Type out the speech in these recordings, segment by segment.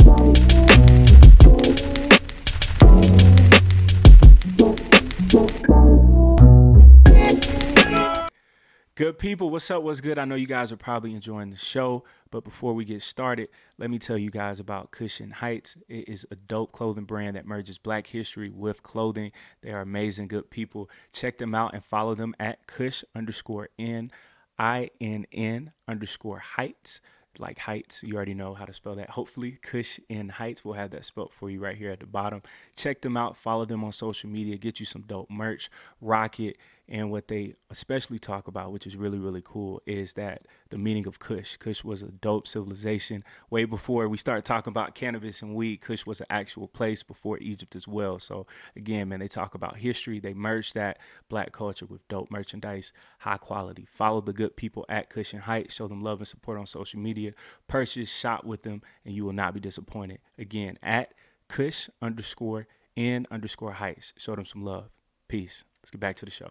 Good people, what's up? What's good? I know you guys are probably enjoying the show, but before we get started, let me tell you guys about Kush Inn Heights. It is a dope clothing brand that merges Black history with clothing. They are amazing, good people. Check them out and follow them at Kush_Inn_Heights. Like Heights, you already know how to spell that. Hopefully, Kush Inn Heights will have that spelled for you right here at the bottom. Check them out, follow them on social media, get you some dope merch, rock it. And what they especially talk about, which is really, really cool, is that the meaning of Kush. Kush was a dope civilization. Way before we started talking about cannabis and weed, Kush was an actual place before Egypt as well. So again, man, they talk about history. They merged that Black culture with dope merchandise, high quality. Follow the good people at Kush Inn Heights. Show them love and support on social media. Purchase, shop with them, and you will not be disappointed. Again, at Kush_Inn_Heights. Show them some love. Peace. Let's get back to the show.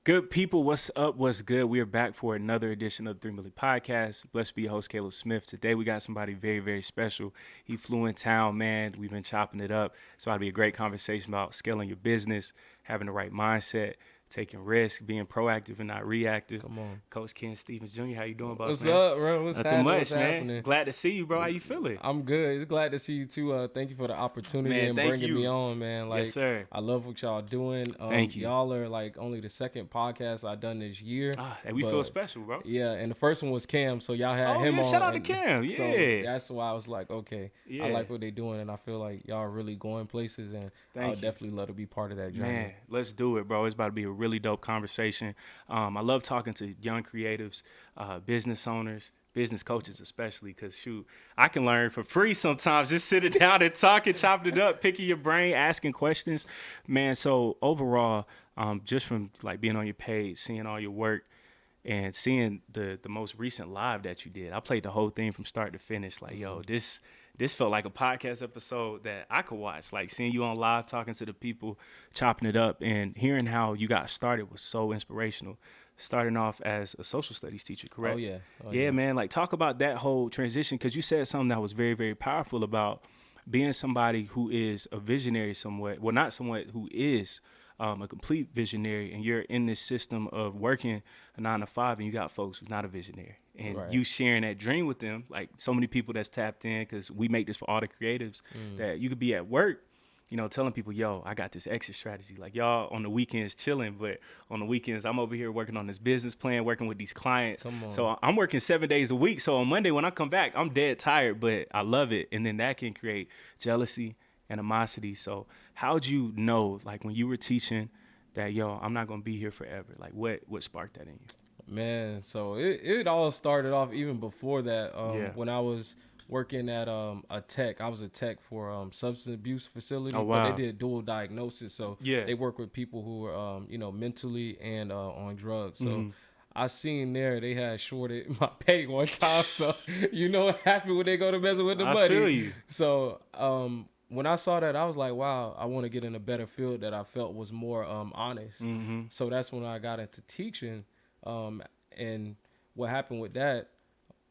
Good people, what's up? What's good? We are back for another edition of the 3 Milli Podcast. Blessed be your host, Caleb Smith. Today we got somebody very, very special. He flew in town, man. We've been chopping it up. It's about to be a great conversation about scaling your business, having the right mindset, taking risks, being proactive and not reactive. Come on. Coach Ken Stevens Jr., how you doing, boss? What's man? up, bro? What's Nothing happening? much, What's man. happening? Glad to see you, bro. How you feeling? I'm good. It's glad to see you too. Thank you for the opportunity Man, and thank bringing you. me on, man. Like, Yes, sir. I love what y'all doing. Thank you. Y'all are like only the second podcast I've done this year. And we feel special, bro. Yeah, and the first one was Cam, so y'all had him yeah, on. shout out to and Cam. Yeah. So that's why I was like, okay, Yeah. I like what they're doing, and I feel like y'all are really going places, and I Thank would you. definitely love to be part of that journey. Man, let's do it, bro. It's about to be a really dope conversation. I love talking to young creatives, business owners, business coaches especially, because, shoot, I can learn for free sometimes. Just sitting down and talking, chopping it up, picking your brain, asking questions. Man, so overall, just from like being on your page, seeing all your work, and seeing the most recent live that you did, I played the whole thing from start to finish. Like, yo, this felt like a podcast episode that I could watch. Like, seeing you on live, talking to the people, chopping it up, and hearing how you got started was so inspirational. Starting off as a social studies teacher, correct? Oh, yeah. Yeah, man. Like, talk about that whole transition, because you said something that was very, very powerful about being somebody who is a visionary somewhat. Well, not somewhat, who is a complete visionary, and you're in this system of working a 9 to 5, and you got folks who's not a visionary. And Right. you sharing that dream with them, like so many people that's tapped in, because we make this for all the creatives, that you could be at work, you know, telling people, yo, I got this exit strategy. Like, y'all on the weekends chilling, but on the weekends, I'm over here working on this business plan, working with these clients. Come on. So I'm working 7 days a week. So on Monday when I come back, I'm dead tired, but I love it. And then that can create jealousy, animosity. So how'd you know, like when you were teaching, that, yo, I'm not going to be here forever? Like, what sparked that in you? Man, so it all started off even before that. Yeah. When I was working at a tech, I was a tech for substance abuse facility. Oh, wow. But they did dual diagnosis, so Yeah. they work with people who are mentally and on drugs. So I seen there they had shorted my pay one time. So you know what happened when they go to messing with the money. I feel you. So when I saw that, I was like, wow, I want to get in a better field that I felt was more honest. So that's when I got into teaching. And what happened with that,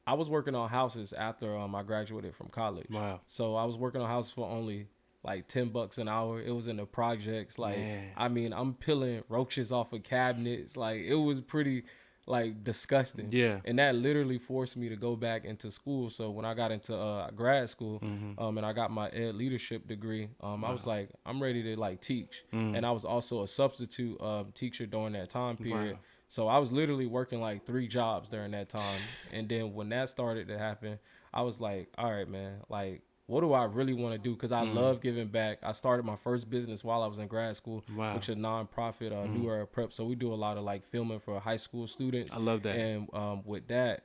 I was working on houses after I graduated from college. Wow. So I was working on houses for only like $10 an hour. It was in the projects. Like, Man. I mean, I'm peeling roaches off of cabinets. Like, it was pretty like disgusting. Yeah. And that literally forced me to go back into school. So when I got into grad school, and I got my ed leadership degree, I was like, I'm ready to like teach. And I was also a substitute teacher during that time period. Wow. So I was literally working like 3 jobs during that time. And then when that started to happen, I was like, all right, man, like, what do I really want to do? Because I love giving back. I started my first business while I was in grad school, Wow. which is a nonprofit, New Era Prep. So we do a lot of like filming for high school students. I love that. And with that,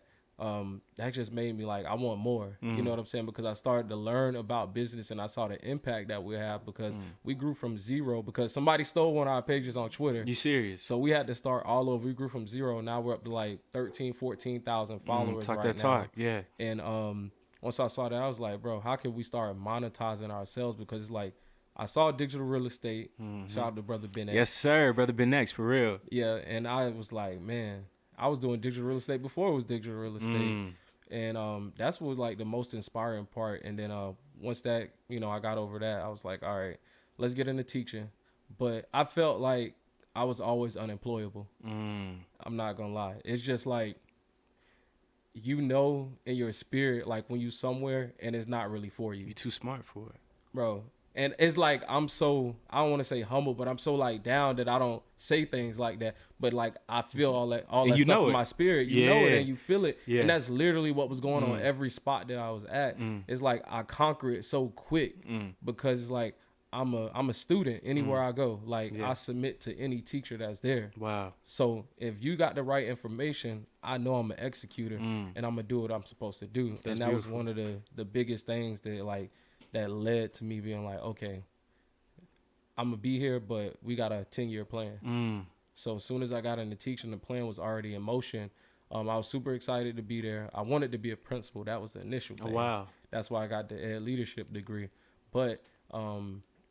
that just made me like, I want more. You know what I'm saying? Because I started to learn about business and I saw the impact that we have, because we grew from 0 because somebody stole one of our pages on Twitter. You serious? So we had to start all over. We grew from 0. Now we're up to like 13, 14,000 followers Talk right that now. talk. Yeah. And once I saw that, I was like, bro, how can we start monetizing ourselves? Because it's like, I saw digital real estate. Shout out to Brother Ben X. Yes, sir. Brother Ben X, for real. Yeah, and I was like, man, I was doing digital real estate before it was digital real estate. And that's what was like the most inspiring part. And then once that, I got over that, I was like, all right, let's get into teaching. But I felt like I was always unemployable. I'm not gonna lie. It's just like, in your spirit, like when you somewhere and it's not really for you. You're too smart for it, bro. And it's like, I don't want to say humble, but I'm so like down that I don't say things like that. But like, I feel all that stuff in my spirit. You know it and you feel it. Yeah. And that's literally what was going on every spot that I was at. It's like I conquer it so quick because it's like I'm a student anywhere I go. Like I submit to any teacher that's there. Wow. So if you got the right information, I know I'm an executor and I'm gonna do what I'm supposed to do. That's and that beautiful. Was one of the biggest things that led to me being like, okay, I'm going to be here, but we got a 10-year plan. So as soon as I got into teaching, the plan was already in motion. I was super excited to be there. I wanted to be a principal. That was the initial thing. Oh, wow. That's why I got the ed leadership degree. But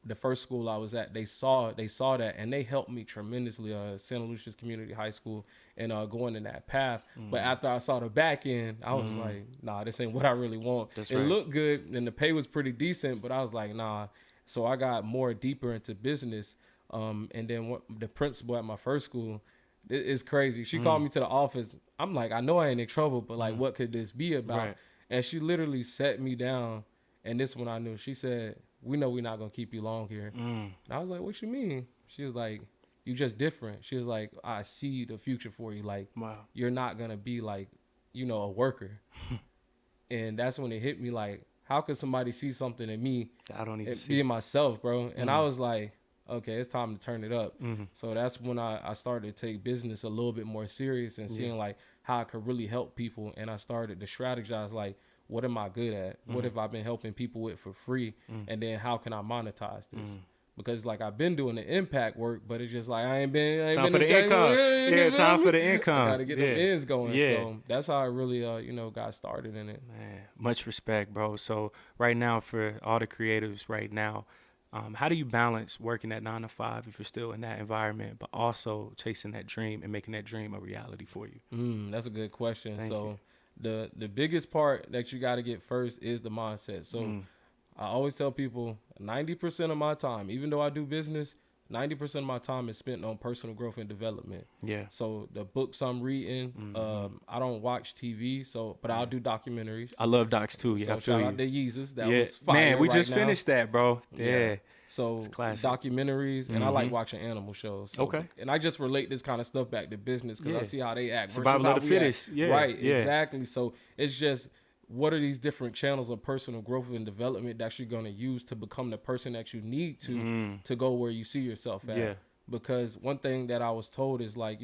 the first school I was at, they saw that, and they helped me tremendously, Santa Lucia's Community High School, and going in that path. But after I saw the back end, I was like, nah, this ain't what I really want. It looked good, and the pay was pretty decent, but I was like, nah. So I got more deeper into business, and then the principal at my first school, it's crazy. She called me to the office. I'm like, I know I ain't in trouble, but like, what could this be about? Right. And she literally sat me down, and this one I knew. She said, we know we're not going to keep you long here. And I was like, what you mean? She was like, you just different. She was like, I see the future for you. Like, wow. You're not going to be like, a worker. And that's when it hit me like, how could somebody see something in me? I don't even see myself, bro. And I was like, okay, it's time to turn it up. So that's when I started to take business a little bit more serious and seeing like how I could really help people. And I started to strategize like, what am I good at? What have I been helping people with for free? And then how can I monetize this? Because like I've been doing the impact work, but it's just like I ain't been time for the income. Yeah, time for the income. I gotta get the ends going. Yeah. So that's how I really got started in it. Man, much respect, bro. So right now for all the creatives right now, how do you balance working at 9 to 5 if you're still in that environment, but also chasing that dream and making that dream a reality for you? That's a good question. Thank you. The biggest part that you got to get first is the mindset. So I always tell people 90% of my time, even though I do business, 90% of my time is spent on personal growth and development. Yeah. So the books I'm reading, I don't watch TV, but I'll do documentaries. I love docs too. Yeah, so I feel shout you. out to Yeezus. That was fire. Man, we just finished that, bro. Yeah. So documentaries, and I like watching animal shows. So, okay. And I just relate this kind of stuff back to business because I see how they act. Survival of the fittest. Yeah. Right, exactly. So it's just, what are these different channels of personal growth and development that you're going to use to become the person that you need to go where you see yourself at? Yeah. Because one thing that I was told is like,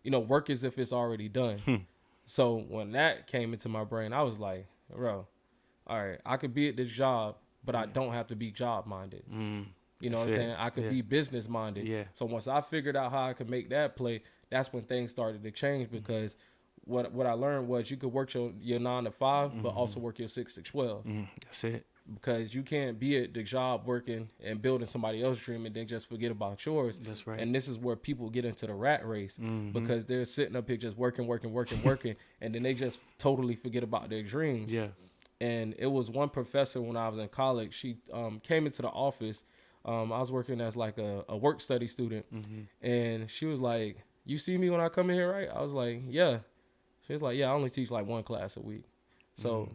work as if it's already done. So when that came into my brain, I was like, bro, all right, I could be at this job, but I don't have to be job minded. You know what I'm saying? I could be business minded. Yeah. So once I figured out how I could make that play, that's when things started to change because what I learned was you could work your 9 to 5, but also work your 6 to 12. That's it. Because you can't be at the job working and building somebody else's dream and then just forget about yours. That's right. And this is where people get into the rat race because they're sitting up here just working, and then they just totally forget about their dreams. Yeah. And it was one professor when I was in college. She came into the office. I was working as like a work study student, and she was like, "You see me when I come in here, right?" I was like, "Yeah." She was like, "Yeah, I only teach like one class a week." So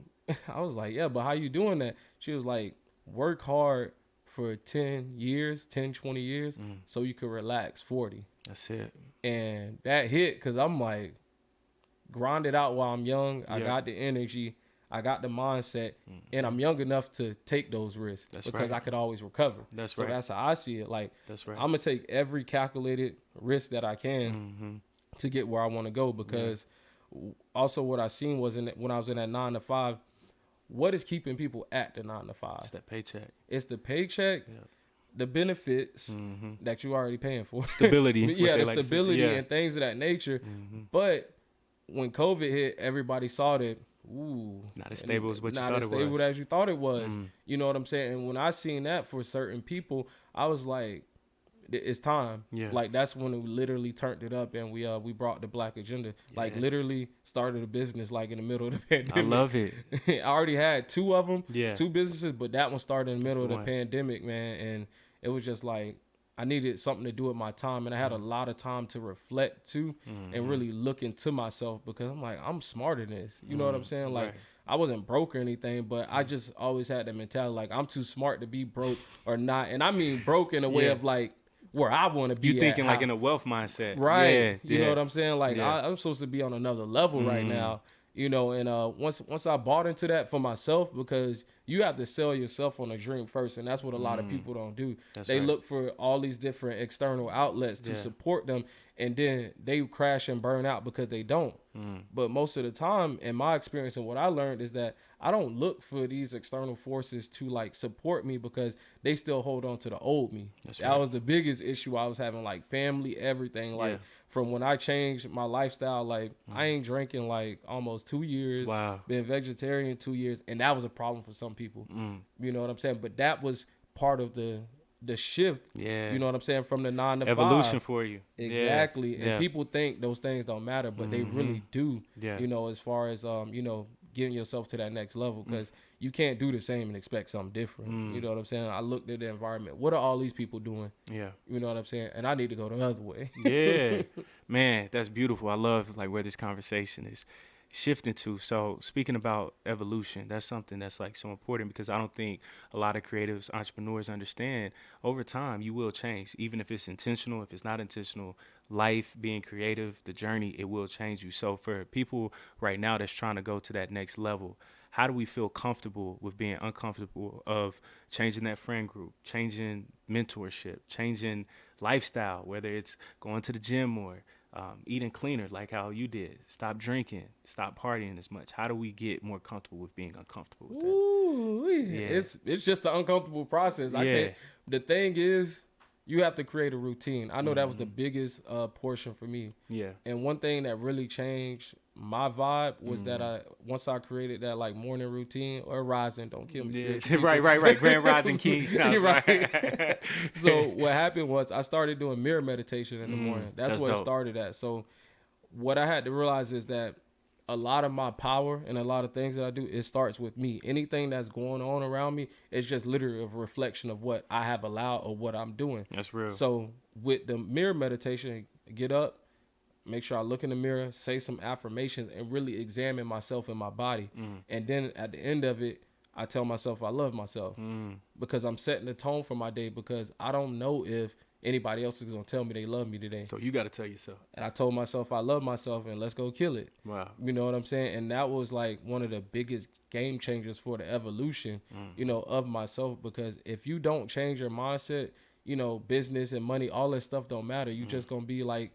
I was like, "Yeah, but how you doing that?" She was like, "Work hard for 10 years, 10, 20 years, so you could relax 40. That's it. And that hit because I'm like, grind it out while I'm young. I got the energy. I got the mindset, and I'm young enough to take those risks because I could always recover. That's right. So that's how I see it. Like, that's right. I'm going to take every calculated risk that I can to get where I want to go because also what I seen was when I was in that 9 to 5, what is keeping people at the 9 to 5? It's that paycheck. It's the paycheck, the benefits that you're already paying for. Stability. The stability and things of that nature. But when COVID hit, everybody saw that, not as stable as what you thought it was. Not as stable as you thought it was. You know what I'm saying? And when I seen that for certain people, I was like, it's time. Yeah. Like that's when we literally turned it up, and we brought the Blk Agenda. Like literally started a business like in the middle of the pandemic. I love it. I already had two of them, Yeah. 2 businesses, but that one started in the middle of the one. pandemic, man. And it was just like I needed something to do with my time, and I had a lot of time to reflect too, and really look into myself, because I'm like, I'm smarter than this. You know what I'm saying? Like. Right. I wasn't broke or anything, but I just always had that mentality, like I'm too smart to be broke or not. And I mean broke in a way of like where I want to be. You thinking like how, in a wealth mindset. right? Yeah, you know what I'm saying? Like I'm supposed to be on another level right now, you know. And once I bought into that for myself, because you have to sell yourself on a dream first, and that's what a lot of people don't do. They look for all these different external outlets to support them, and then they crash and burn out because they don't. But most of the time, in my experience and what I learned, is that I don't look for these external forces to like support me, because they still hold on to the old me. That was the biggest issue I was having, like family, everything. Like from when I changed my lifestyle, like I ain't drinking like almost 2 years. Wow. Been vegetarian 2 years, and that was a problem for some people. You know what I'm saying? But that was part of the shift. You know what I'm saying? From the 9 to 5. Evolution for you. Exactly. And people think those things don't matter, but they really do. You know, as far as you know, getting yourself to that next level, because you can't do the same and expect something different. You know what I'm saying? I looked at the environment. What are all these people doing? You know what I'm saying? And I need to go the other way. Man, that's beautiful. I love like where this conversation is shifting to. So speaking about evolution, that's something that's like so important, because I don't think a lot of creatives, entrepreneurs understand over time you will change, even if it's intentional, if it's not intentional. Life, being creative, the journey, it will change you. So for people right now that's trying to go to that next level, how do we feel comfortable with being uncomfortable of changing that friend group, changing mentorship, changing lifestyle, whether it's going to the gym more, eating cleaner like how you did, stop drinking, stop partying as much? How do we get more comfortable with being uncomfortable with that? Ooh, it's just an uncomfortable process. I can't. The thing is, you have to create a routine. I know that was the biggest portion for me. And one thing that really changed my vibe was that once I created that like morning routine, or rising, don't kill me. Right. Grand Rising King. Right. So what happened was I started doing mirror meditation in the morning. That's what dope. It started at. So what I had to realize is that a lot of my power and a lot of things that I do, it starts with me. Anything that's going on around me is just literally a reflection of what I have allowed or what I'm doing. That's real. So with the mirror meditation, get up, make sure I look in the mirror, say some affirmations, and really examine myself and my body. And then at the end of it, I tell myself I love myself, because I'm setting the tone for my day, because I don't know if anybody else is going to tell me they love me today. So you got to tell yourself. And I told myself I love myself, and let's go kill it. Wow. You know what I'm saying? And that was like one of the biggest game changers for the evolution, you know, of myself. Because if you don't change your mindset, you know, business and money, all that stuff don't matter. You just going to be like,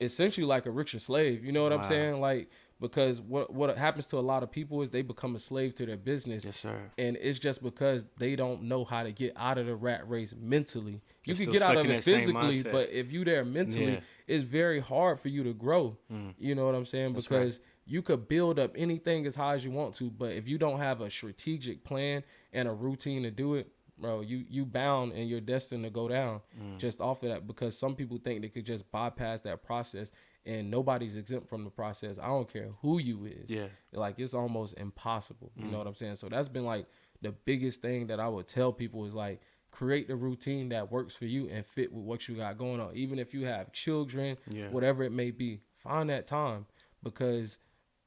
essentially like a richer slave. You know what I'm saying? Like, because what happens to a lot of people is they become a slave to their business. Yes, sir. And it's just because they don't know how to get out of the rat race mentally. You can get out of it physically, but if you there mentally, it's very hard for you to grow. You know what I'm saying? That's because you could build up anything as high as you want to, but if you don't have a strategic plan and a routine to do it, bro, you bound and you're destined to go down just off of that, because some people think they could just bypass that process, and nobody's exempt from the process. I don't care who you is. Like, it's almost impossible. You know what I'm saying? So that's been like the biggest thing that I would tell people is like, create the routine that works for you and fit with what you got going on. Even if you have children, whatever it may be, find that time. Because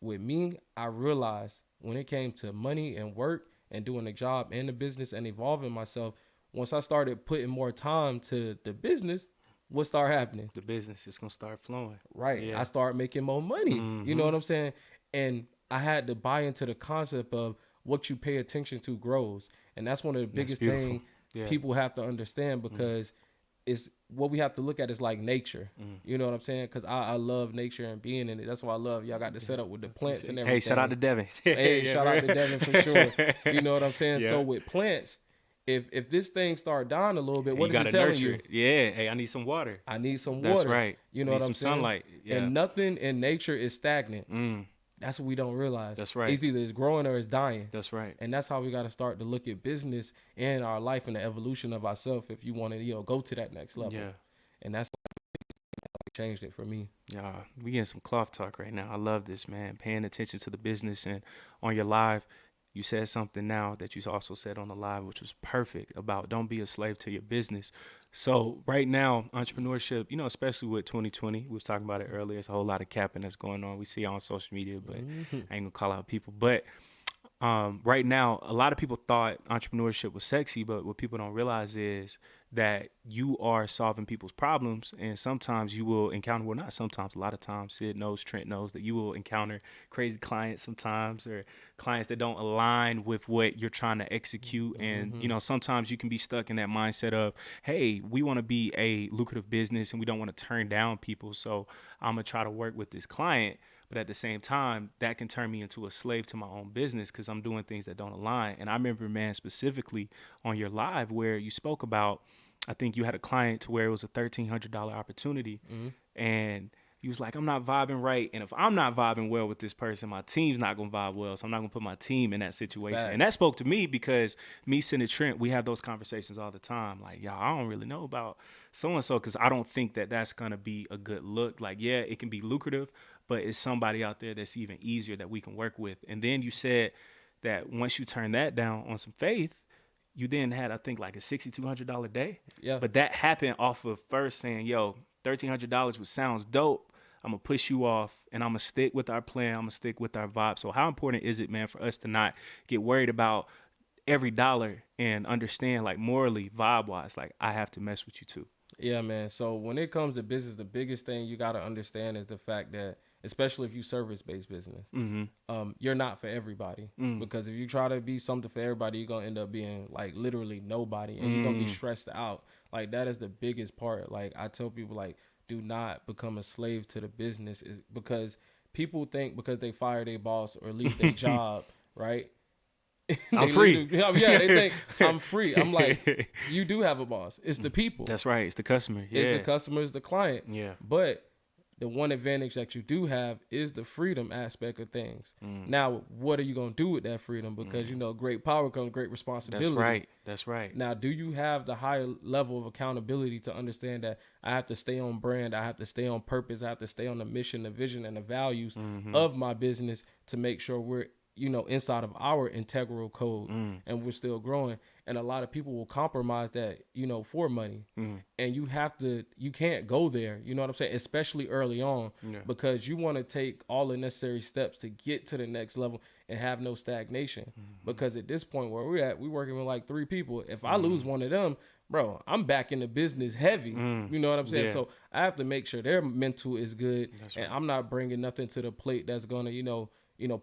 with me, I realized when it came to money and work and doing the job and the business and evolving myself, once I started putting more time to the business, what started happening? The business is going to start flowing. Right. I started making more money. You know what I'm saying? And I had to buy into the concept of what you pay attention to grows. And that's one of the biggest things people have to understand, because it's what we have to look at is like nature. You know what I'm saying? Because I love nature and being in it. That's why I love y'all got the setup with the plants and everything. Hey, shout out to Devin. Shout out to Devin for sure. You know what I'm saying? So with plants, if this thing start dying a little bit, what is it telling you? Hey, I need some water. I need some water. That's right. You know what I'm saying? Sunlight. And nothing in nature is stagnant. That's what we don't realize. That's right. It's either it's growing or it's dying. That's right. And that's how we got to start to look at business and our life and the evolution of ourselves if you want to, go to that next level. Yeah. And that's what changed it for me. Yeah, we getting some cloth talk right now. I love this, man. Paying attention to the business. And on your live, you said something now that you also said on the live, which was perfect, about don't be a slave to your business. So right now, entrepreneurship, especially with 2020, we was talking about it earlier. It's a whole lot of capping that's going on. We see it on social media, but I ain't gonna call out people. But right now, a lot of people thought entrepreneurship was sexy, but what people don't realize is that you are solving people's problems. And sometimes you will encounter, well, not sometimes, a lot of times, Sid knows, Trent knows, that you will encounter crazy clients sometimes, or clients that don't align with what you're trying to execute. And, sometimes you can be stuck in that mindset of, hey, we want to be a lucrative business and we don't want to turn down people. So I'm going to try to work with this client. But at the same time, that can turn me into a slave to my own business because I'm doing things that don't align. And I remember, man, specifically on your live where you spoke about, I think you had a client to where it was a $1,300 opportunity. And he was like, I'm not vibing right. And if I'm not vibing well with this person, my team's not going to vibe well. So I'm not going to put my team in that situation. Facts. And that spoke to me because me, Sid, and Trent, we have those conversations all the time. Like, y'all, I don't really know about so-and-so because I don't think that that's going to be a good look. Like, yeah, it can be lucrative, but it's somebody out there that's even easier that we can work with. And then you said that once you turn that down on some faith, you then had, I think, like a $6,200 day. Yeah. But that happened off of first saying, yo, $1,300 which sounds dope. I'm going to push you off and I'm going to stick with our plan. I'm going to stick with our vibe. So how important is it, man, for us to not get worried about every dollar and understand, like, morally, vibe-wise, like, I have to mess with you too? Yeah, man. So when it comes to business, the biggest thing you got to understand is the fact that, especially if you service-based business, you're not for everybody. Because if you try to be something for everybody, you're going to end up being, like, literally nobody. And you're going to be stressed out. Like, that is the biggest part. Like, I tell people, like, do not become a slave to the business, is because people think because they fire their boss or leave their job, right? I'm free. Yeah, they think I'm free. I'm like, you do have a boss. It's the people. That's right. It's the customer. Yeah. It's the customer, it's the client. Yeah. But the one advantage that you do have is the freedom aspect of things. Now, what are you going to do with that freedom? Because, great power comes great responsibility. That's right. That's right. Now, do you have the higher level of accountability to understand that I have to stay on brand, I have to stay on purpose, I have to stay on the mission, the vision, and the values of my business to make sure we're, inside of our integral code and we're still growing. And a lot of people will compromise that, for money. And you can't go there. You know what I'm saying? Especially early on, because you want to take all the necessary steps to get to the next level and have no stagnation. Because at this point where we're at, we're working with like 3 people. If I lose one of them, bro, I'm back in the business heavy. You know what I'm saying? Yeah. So I have to make sure their mental is good. That's and right. I'm not bringing nothing to the plate that's going to,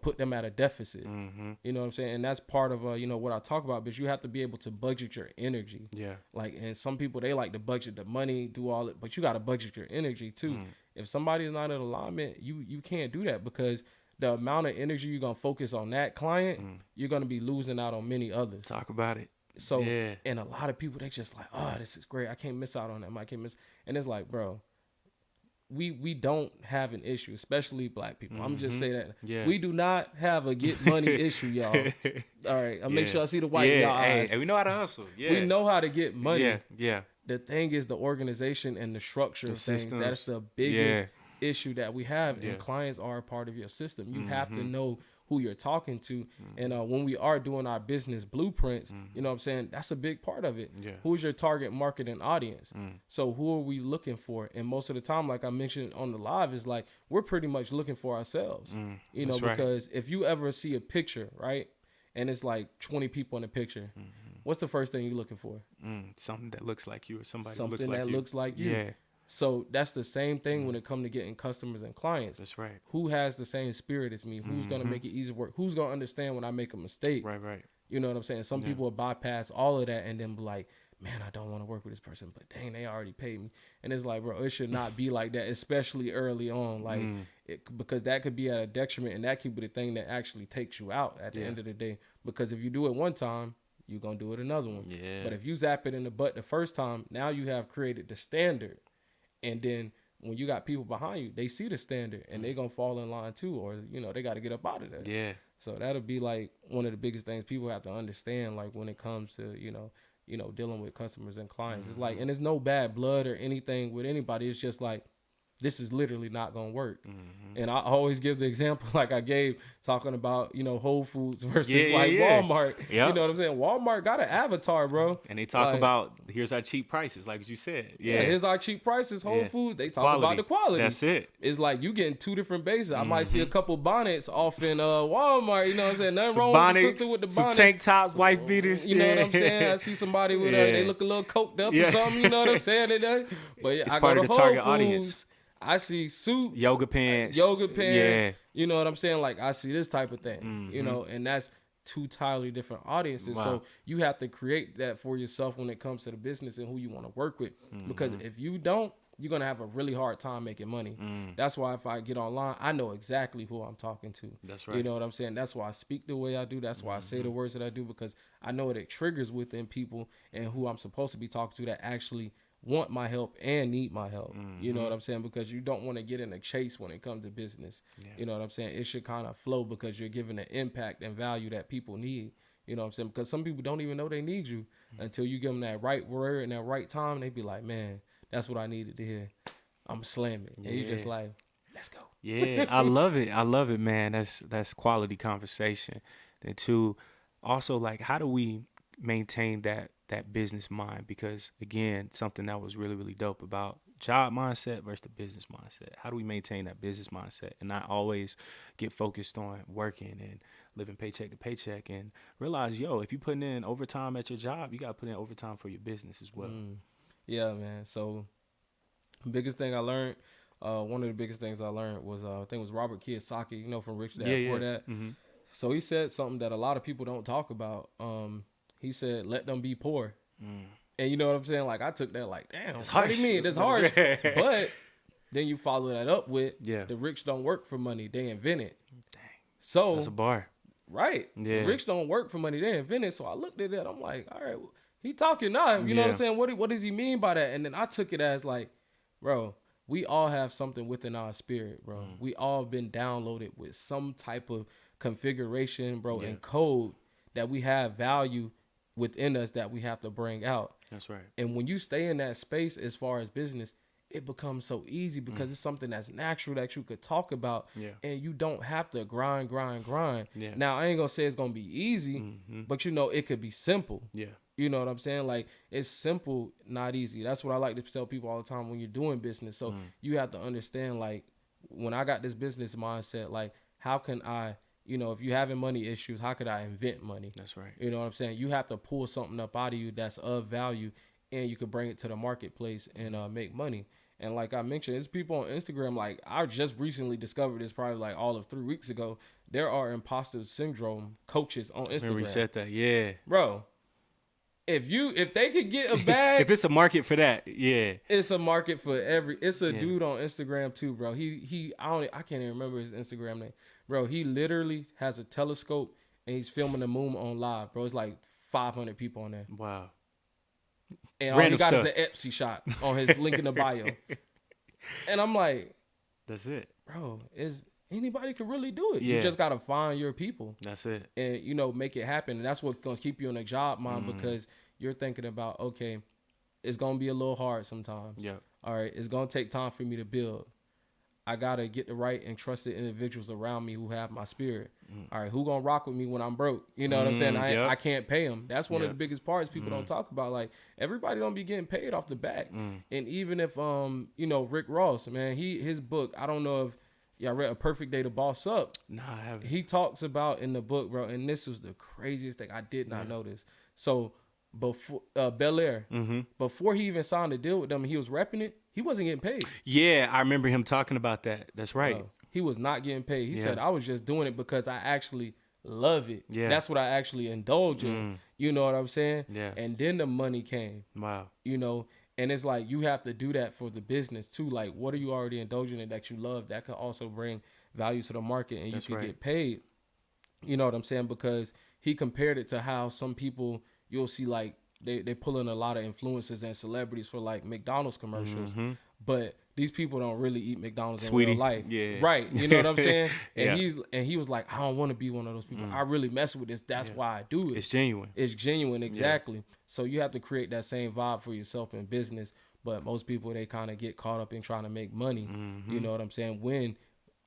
put them at a deficit. You know what I'm saying? And that's part of, what I talk about, because you have to be able to budget your energy. Yeah. Like, and some people, they like to budget the money, do all it, but you got to budget your energy too. If somebody is not in alignment, you can't do that, because the amount of energy you're going to focus on that client, you're going to be losing out on many others. Talk about it. So, and a lot of people, they just like, oh, this is great. I can't miss out on that. I can't miss. And it's like, bro, we don't have an issue, especially black people. I'm just saying that. Yeah. We do not have a get money issue, y'all. All right. I'll make sure I see the white in y'all eyes. Hey, we know how to hustle. Yeah. We know how to get money. Yeah. The thing is the organization and the structure of things. That's the biggest issue that we have. And clients are a part of your system. You have to know who you're talking to. And when we are doing our business blueprints, you know what I'm saying, that's a big part of it. Who's your target market and audience? So who are we looking for? And most of the time, like I mentioned on the live, is like we're pretty much looking for ourselves. You know, because if you ever see a picture, right, and it's like 20 people in the picture, what's the first thing you're looking for? Something that looks like you, or somebody something that looks like you. Yeah. So that's the same thing when it comes to getting customers and clients. That's right. Who has the same spirit as me? Who's going to make it easy to work? Who's going to understand when I make a mistake? Right. You know what I'm saying? Some people will bypass all of that and then be like, man, I don't want to work with this person, but dang, they already paid me. And it's like, bro, it should not be like that, especially early on. Like, because that could be at a detriment, and that could be the thing that actually takes you out at the end of the day. Because if you do it one time, you're going to do it another one. Yeah. But if you zap it in the butt the first time, now you have created the standard. And then when you got people behind you, they see the standard and they gonna fall in line too, or they got to get up out of there. Yeah. So that'll be like one of the biggest things people have to understand, like when it comes to dealing with customers and clients. It's like, and there's no bad blood or anything with anybody. It's just like, this is literally not going to work. And I always give the example like I gave talking about, Whole Foods versus Walmart. Yep. You know what I'm saying? Walmart got an avatar, bro. And they talk about, here's our cheap prices, like you said. Yeah, here's our cheap prices. Whole Foods, they talk about the quality. That's it. It's like you getting two different bases. I might see a couple bonnets off in Walmart. You know what I'm saying? Nothing wrong bonnets, with the sister with the bonnet. some tank tops, wife beaters. You know what I'm saying? I see somebody with they look a little coked up or something. You know what I'm saying? But it's I part go of to the Whole target Foods, audience. I see suits, yoga pants. Yeah. You know what I'm saying? Like I see this type of thing, and that's two entirely different audiences. Wow. So you have to create that for yourself when it comes to the business and who you want to work with. Because if you don't, you're going to have a really hard time making money. That's why if I get online, I know exactly who I'm talking to. That's right. You know what I'm saying? That's why I speak the way I do. That's why I say the words that I do, because I know it triggers within people and who I'm supposed to be talking to that actually want my help and need my help. You know what I'm saying? Because you don't want to get in a chase when it comes to business. You know what I'm saying? It should kind of flow because you're giving the impact and value that people need. You know what I'm saying? Because some people don't even know they need you until you give them that right word and that right time. They be like, man, that's what I needed to hear. I'm slamming. And you just like, let's go. Yeah, I love it. I love it, man. That's quality conversation. Then too, also like, how do we maintain that business mind? Because again, something that was really, really dope about job mindset versus the business mindset. How do we maintain that business mindset and not always get focused on working and living paycheck to paycheck, and realize, if you're putting in overtime at your job, you got to put in overtime for your business as well. Yeah, man. So biggest thing I learned, one of the biggest things I learned was, I think it was Robert Kiyosaki, from Rich Dad Poor Dad. So he said something that a lot of people don't talk about. He said, let them be poor. And you know what I'm saying? Like, I took that like, damn, what do you mean? That's harsh. But then you follow that up with, the rich don't work for money. They invent it. Dang. So that's a bar. Right. Yeah. The rich don't work for money. They invent it. So I looked at that. I'm like, all right, he talking now. You know what I'm saying? What does he mean by that? And then I took it as like, bro, we all have something within our spirit, bro. We all been downloaded with some type of configuration, bro, and code that we have value within us that we have to bring out. That's right. And when you stay in that space as far as business, it becomes so easy because it's something that's natural that you could talk about, and you don't have to grind. Yeah. Now, I ain't gonna say it's gonna be easy, but it could be simple. Yeah. You know what I'm saying? Like, it's simple, not easy. That's what I like to tell people all the time when you're doing business. So you have to understand, like, when I got this business mindset, like, how can I, if you're having money issues, how could I invent money? That's right. You know what I'm saying? You have to pull something up out of you that's of value, and you could bring it to the marketplace and make money. And like I mentioned, there's people on Instagram, like I just recently discovered this probably like all of 3 weeks ago. There are imposter syndrome coaches on Instagram. Remember you said that, yeah. Bro, if they could get a bag. If it's a market for that, it's a market for it's a dude on Instagram too, bro. I can't even remember his Instagram name. Bro, he literally has a telescope and he's filming the moon on live, bro. It's like 500 people on there. Wow. And all he got is an Etsy shot on his link in the bio. And I'm like, that's it. Bro, anybody could really do it. Yeah. You just got to find your people. That's it. And, make it happen. And that's what's going to keep you in a job, man, because you're thinking about, okay, it's going to be a little hard sometimes. Yeah. All right, it's going to take time for me to build. I got to get the right and trusted individuals around me who have my spirit. All right, who going to rock with me when I'm broke? You know what I'm saying? I can't pay them. That's one of the biggest parts people don't talk about. Like, everybody don't be getting paid off the back. And even if, Rick Ross, man, his book, I don't know if y'all read A Perfect Day to Boss Up. Nah, I haven't. He talks about in the book, bro, and this was the craziest thing. I did not know this. So, before Bel Air, before he even signed a deal with them, he was repping it. He wasn't getting paid. Yeah, I remember him talking about that. That's right. He was not getting paid. He said, I was just doing it because I actually love it. Yeah. That's what I actually indulge in. You know what I'm saying? Yeah. And then the money came. Wow. And it's like, you have to do that for the business too. Like, what are you already indulging in that you love that could also bring value to the market and you can get paid? You know what I'm saying? Because he compared it to how some people, you'll see like, they pull in a lot of influencers and celebrities for like McDonald's commercials, but these people don't really eat McDonald's in Sweetie. real life. Yeah. Right. You know what I'm saying? And Yeah. he was like, I don't want to be one of those people. I really mess with this. That's why I do it. It's genuine. It's genuine, exactly. So you have to create that same vibe for yourself in business. But most people, they kind of get caught up in trying to make money. You know what I'm saying? When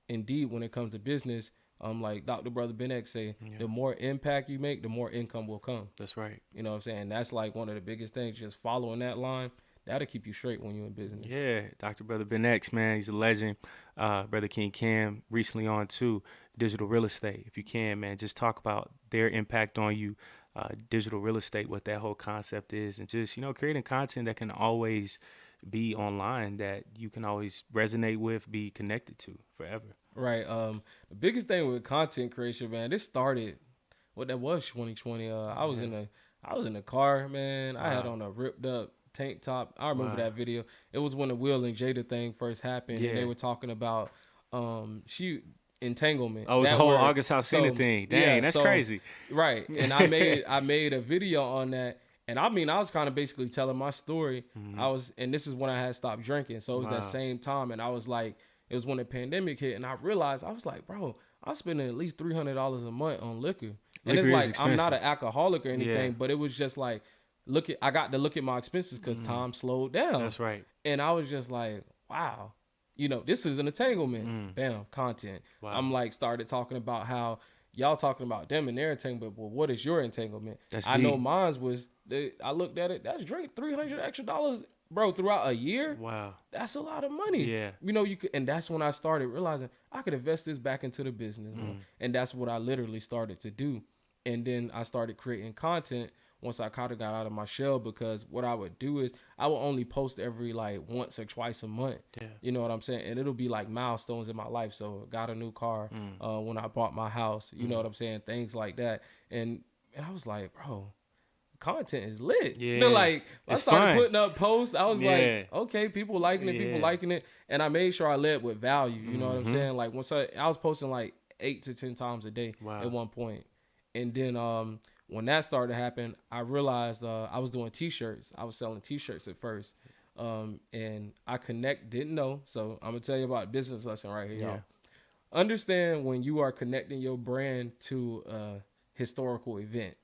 it comes to business, like Dr. Brother Ben X say, the more impact you make, the more income will come. That's right. You know what I'm saying? That's like one of the biggest things, just following that line. That'll keep you straight when you're in business. Yeah, Dr. Brother Ben X, man, he's a legend. Brother King Cam recently on too, digital real estate. If you can, man, just talk about their impact on you, digital real estate, what that whole concept is, and just, creating content that can always be online, that you can always resonate with, be connected to forever. Right. The biggest thing with content creation, man, this started, that was 2020. I was in the car, man. I had on a ripped up tank top. I remember that video. It was when the Will and Jada thing first happened, and they were talking about entanglement. Oh, it was the whole August Alsina thing. Dang, that's crazy. Right. And I made a video on that. And I was kind of basically telling my story. And this is when I had stopped drinking. So it was that same time. And I was like, it was when the pandemic hit. And I realized, I was like, bro, I'm spending at least $300 a month on liquor. And it's like, I'm not an alcoholic or anything, but it was just like, I got to look at my expenses because time slowed down. That's right. And I was just like, wow, this is an entanglement. Bam, content. Wow. I'm like, started talking about how y'all talking about them and their entanglement, but what is your entanglement? I know mine's was, I looked at it, that's Drake, $300 extra, bro, throughout a year. Wow. That's a lot of money. Yeah. You could, and that's when I started realizing I could invest this back into the business. And that's what I literally started to do. And then I started creating content once I kind of got out of my shell, because what I would do is I would only post every like once or twice a month. Yeah. You know what I'm saying? And it'll be like milestones in my life. So got a new car when I bought my house, you know what I'm saying? Things like that. And I was like, bro, content is lit. Yeah. Like I started putting up posts. I was like, okay, people liking it, And I made sure I led with value. You know what I'm saying? Like once I was posting like 8 to 10 times a day at one point. And then when that started to happen, I realized I was doing T-shirts. I was selling T-shirts at first. And I didn't know. So I'm going to tell you about a business lesson right here, y'all. Understand when you are connecting your brand to a historical event.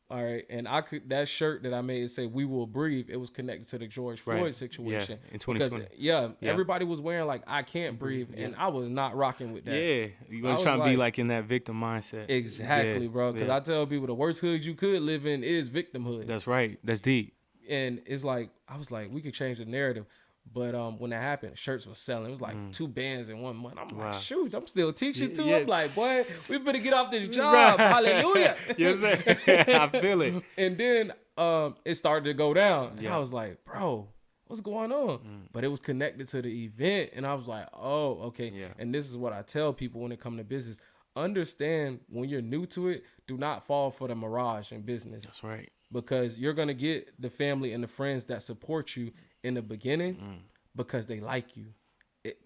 All right. And that shirt that I made say, "We Will Breathe," it was connected to the George Floyd situation. In 2020. Because, everybody was wearing like, "I can't breathe." And I was not rocking with that. Yeah. You was trying to be like in that victim mindset. Exactly, bro. Because I tell people the worst hood you could live in is victimhood. That's right. That's deep. And it's like, I was like, we could change the narrative. But when that happened, shirts was selling. It was like 2 bands in 1 month. I'm like, shoot, I'm still teaching too. I'm like, boy, we better get off this job. Hallelujah. Yes, sir. I feel it. And then it started to go down. And I was like, bro, what's going on? But it was connected to the event. And I was like, oh, okay. Yeah. And this is what I tell people when it comes to business. Understand when you're new to it, do not fall for the mirage in business. That's right. Because you're going to get the family and the friends that support you in the beginning because they like you.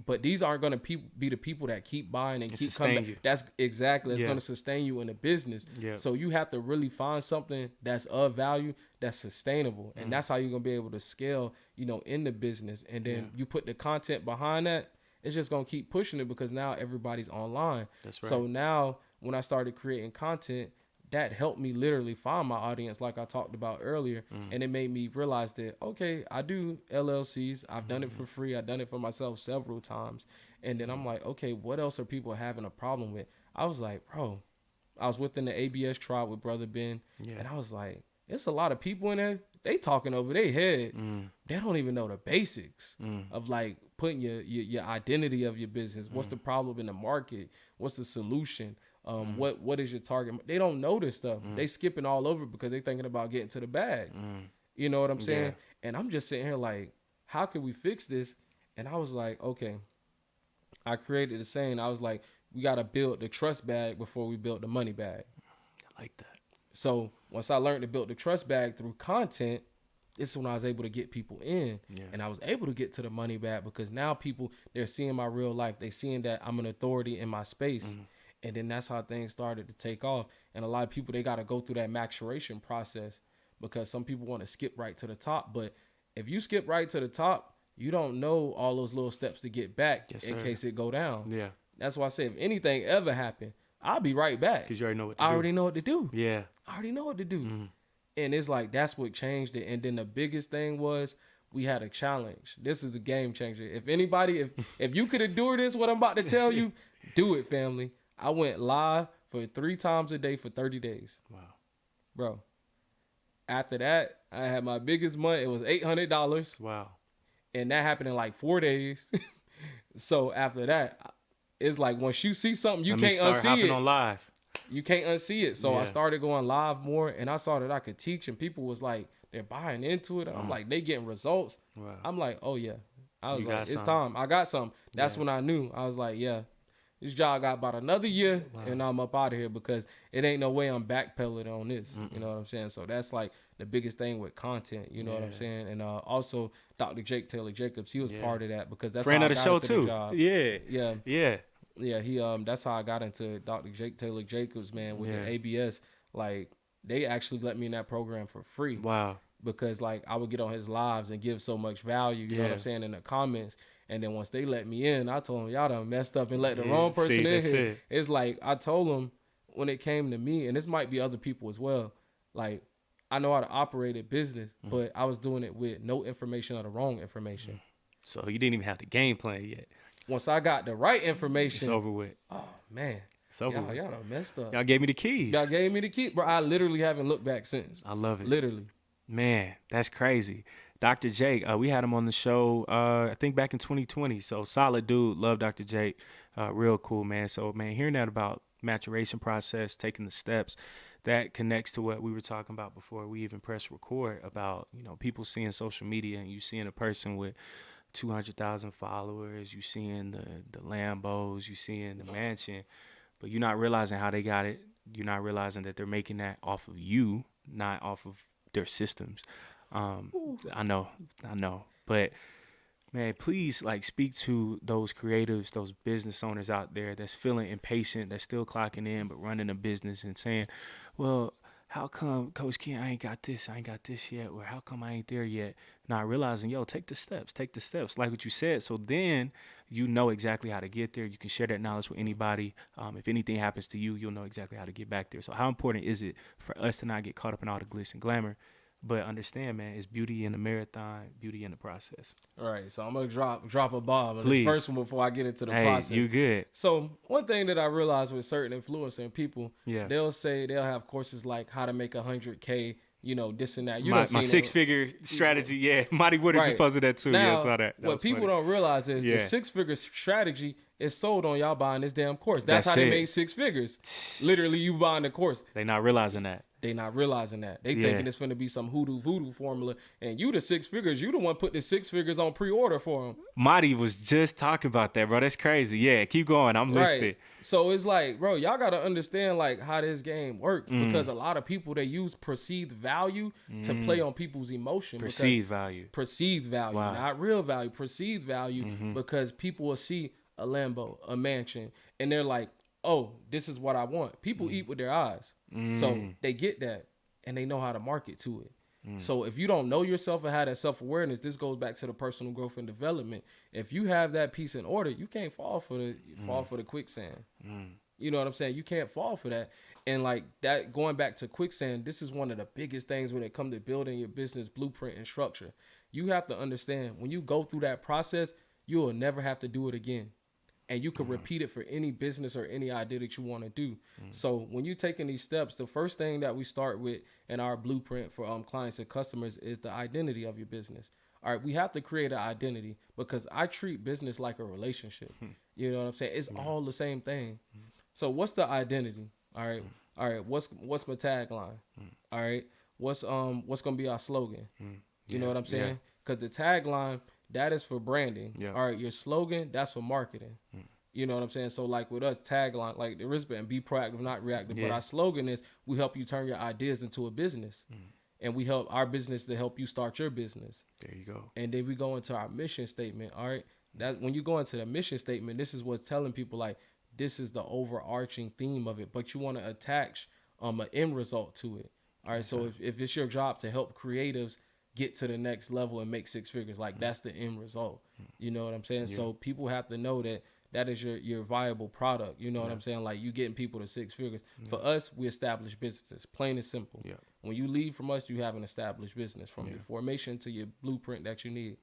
But these aren't going to be the people that keep buying and keep coming back. That's exactly. It's going to sustain you in the business. Yeah. So you have to really find something that's of value, that's sustainable. And that's how you're going to be able to scale, in the business. And then you put the content behind that, it's just going to keep pushing it because now everybody's online. That's right. So now when I started creating content, that helped me literally find my audience like I talked about earlier. And it made me realize that, okay, I do LLCs. I've done it for free. I've done it for myself several times. And then I'm like, okay, what else are people having a problem with? I was like, bro, I was within the ABS tribe with Brother Ben. Yeah. And I was like, there's a lot of people in there. They talking over their head. They don't even know the basics of like putting your identity of your business. What's the problem in the market? What's the solution? What is your target? They don't know this stuff. They skipping all over because they thinking about getting to the bag. You know what I'm saying? Yeah. And I'm just sitting here like, how can we fix this? And I was like, okay. I created a saying. I was like, we got to build the trust bag before we build the money bag. I like that. So once I learned to build the trust bag through content, this is when I was able to get people in. Yeah. And I was able to get to the money bag because now people, they're seeing my real life. They're seeing that I'm an authority in my space. And then that's how things started to take off. And a lot of people, they got to go through that maturation process because some people want to skip right to the top. But if you skip right to the top, you don't know all those little steps to get back in sir. case it go down. Yeah. That's why I say if anything ever happened, I'll be right back. Because you already know what to I do. already know what to do. Yeah. I already know what to do. And it's like, that's what changed it. And then the biggest thing was we had a challenge. This is a game changer. If anybody, if you could endure this, what I'm about to tell you, do it, family. I went live for 3 times a day for 30 days. Wow. Bro. After that, I had my biggest month. It was $800. Wow. And that happened in like 4 days. So after that, it's like once you see something, you can't unsee it. On live. You can't unsee it. So I started going live more, and I saw that I could teach, and people was like, they're buying into it. I'm like, they getting results. Wow. I'm like, oh yeah. I was like, it's time. I got something. That's when I knew. I was like, yeah, this job got about another year, and I'm up out of here because it ain't no way I'm backpedaling on this. You know what I'm saying? So that's like the biggest thing with content. You know what I'm saying? And also Dr. Jake Taylor Jacobs, he was part of that because that's friend how of I the got show into too. the job. Yeah, he that's how I got into Dr. Jake Taylor Jacobs, man, with the ABS. Like, they actually let me in that program for free. Wow. Because like I would get on his lives and give so much value, you know what I'm saying, in the comments. And then once they let me in, I told them, y'all done messed up and let the wrong person in here. It's like, I told them when it came to me, and this might be other people as well, like, I know how to operate a business, but I was doing it with no information or the wrong information. So you didn't even have the game plan yet. Once I got the right information, it's over with. Oh, man. It's over with. Y'all done messed up. Y'all gave me the keys. Y'all gave me the keys. Bro, I literally haven't looked back since. I love it. Literally. Man, that's crazy. Dr. Jake, we had him on the show, I think back in 2020. So solid dude. Love Dr. Jake. Real cool, man. So, man, hearing that about maturation process, taking the steps, that connects to what we were talking about before we even press record about, you know, people seeing social media and you seeing a person with 200,000 followers, you seeing the Lambos, you seeing the mansion, but you're not realizing how they got it. You're not realizing that they're making that off of you, not off of their systems. I know, but man, please like speak to those creatives, those business owners out there that's feeling impatient, that's still clocking in, but running a business and saying, well, how come Coach Ken, I ain't got this yet, or how come I ain't there yet? Not realizing, yo, take the steps, like what you said. So then you know exactly how to get there. You can share that knowledge with anybody. If anything happens to you, you'll know exactly how to get back there. So how important is it for us to not get caught up in all the glitz and glamour, but understand, man, it's beauty in the marathon, beauty in the process. All right, so I'm going to drop a bomb on Please. this first one before I get into the process. You good. So one thing that I realized with certain influencing people, they'll have courses like how to make 100K, you know, this and that. My 6-figure strategy, Marty Wood just posted that too. Now, I saw that. What people don't realize is the 6-figure strategy is sold on y'all buying this damn course. That's how they made 6 figures. Literally, you buying the course. They not realizing that. They not realizing that. They thinking it's going to be some voodoo formula. And you the 6 figures. You the one put the 6 figures on pre-order for them. Marty was just talking about that, bro. That's crazy. Yeah, keep going. I'm listening. So it's like, bro, y'all got to understand like how this game works. Because a lot of people, they use perceived value to play on people's emotion. Perceived value. Wow. Not real value. Perceived value. Because people will see a Lambo, a mansion, and they're like, oh, this is what I want. People eat with their eyes. So they get that and they know how to market to it. So if you don't know yourself and have that self-awareness, this goes back to the personal growth and development. If you have that piece in order, you can't fall for the quicksand. You know what I'm saying? You can't fall for that. And like that, going back to quicksand, this is one of the biggest things when it comes to building your business blueprint and structure. You have to understand when you go through that process, you will never have to do it again. And you can repeat it for any business or any idea that you want to do. So when you're taking these steps, the first thing that we start with in our blueprint for clients and customers is the identity of your business. All right, we have to create an identity because I treat business like a relationship. You know what I'm saying? It's all the same thing. So what's the identity? All right. What's my tagline? All right. What's gonna be our slogan? You know what I'm saying? Because the tagline, that is for branding. All right, your slogan, that's for marketing. You know what I'm saying? So like with us, tagline, like the wristband, be proactive, not reactive. But our slogan is, we help you turn your ideas into a business. And we help our business to help you start your business. There you go. And then we go into our mission statement. All right. That when you go into the mission statement, this is what's telling people like, this is the overarching theme of it. But you want to attach an end result to it. All right. So if it's your job to help creatives get to the next level and make six figures. Like that's the end result. You know what I'm saying? Yeah. So people have to know that is your viable product. You know what I'm saying? Like you getting people to six figures. For us, we establish businesses, plain and simple. Yeah. When you leave from us, you have an established business from your formation to your blueprint that you need.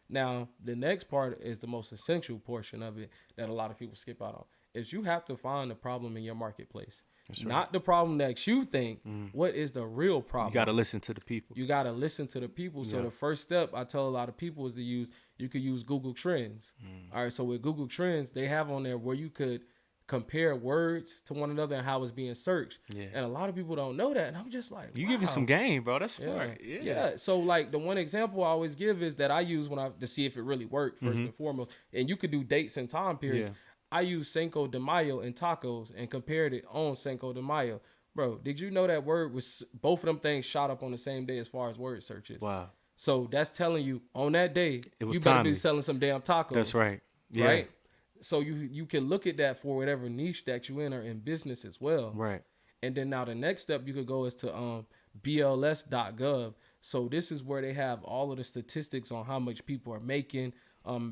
Now, the next part is the most essential portion of it that a lot of people skip out on, is you have to find the problem in your marketplace. That's right. Not the problem that you think. What is the real problem? You got to listen to the people. You got to listen to the people. So the first step I tell a lot of people is you could use Google Trends. All right. So with Google Trends, they have on there where you could compare words to one another and how it's being searched. Yeah. And a lot of people don't know that. And I'm just like, you giving some game, bro. That's smart. Yeah. So like the one example I always give is that I use to see if it really worked first and foremost. And you could do dates and time periods. Yeah. I used Cinco de Mayo and tacos and compared it on Cinco de Mayo. Bro, did you know that word was, both of them things shot up on the same day as far as word searches? Wow. So that's telling you on that day, you better be selling some damn tacos. That's right. Yeah. Right? So you can look at that for whatever niche that you enter in business as well. Right. And then now the next step you could go is to BLS.gov. So this is where they have all of the statistics on how much people are making,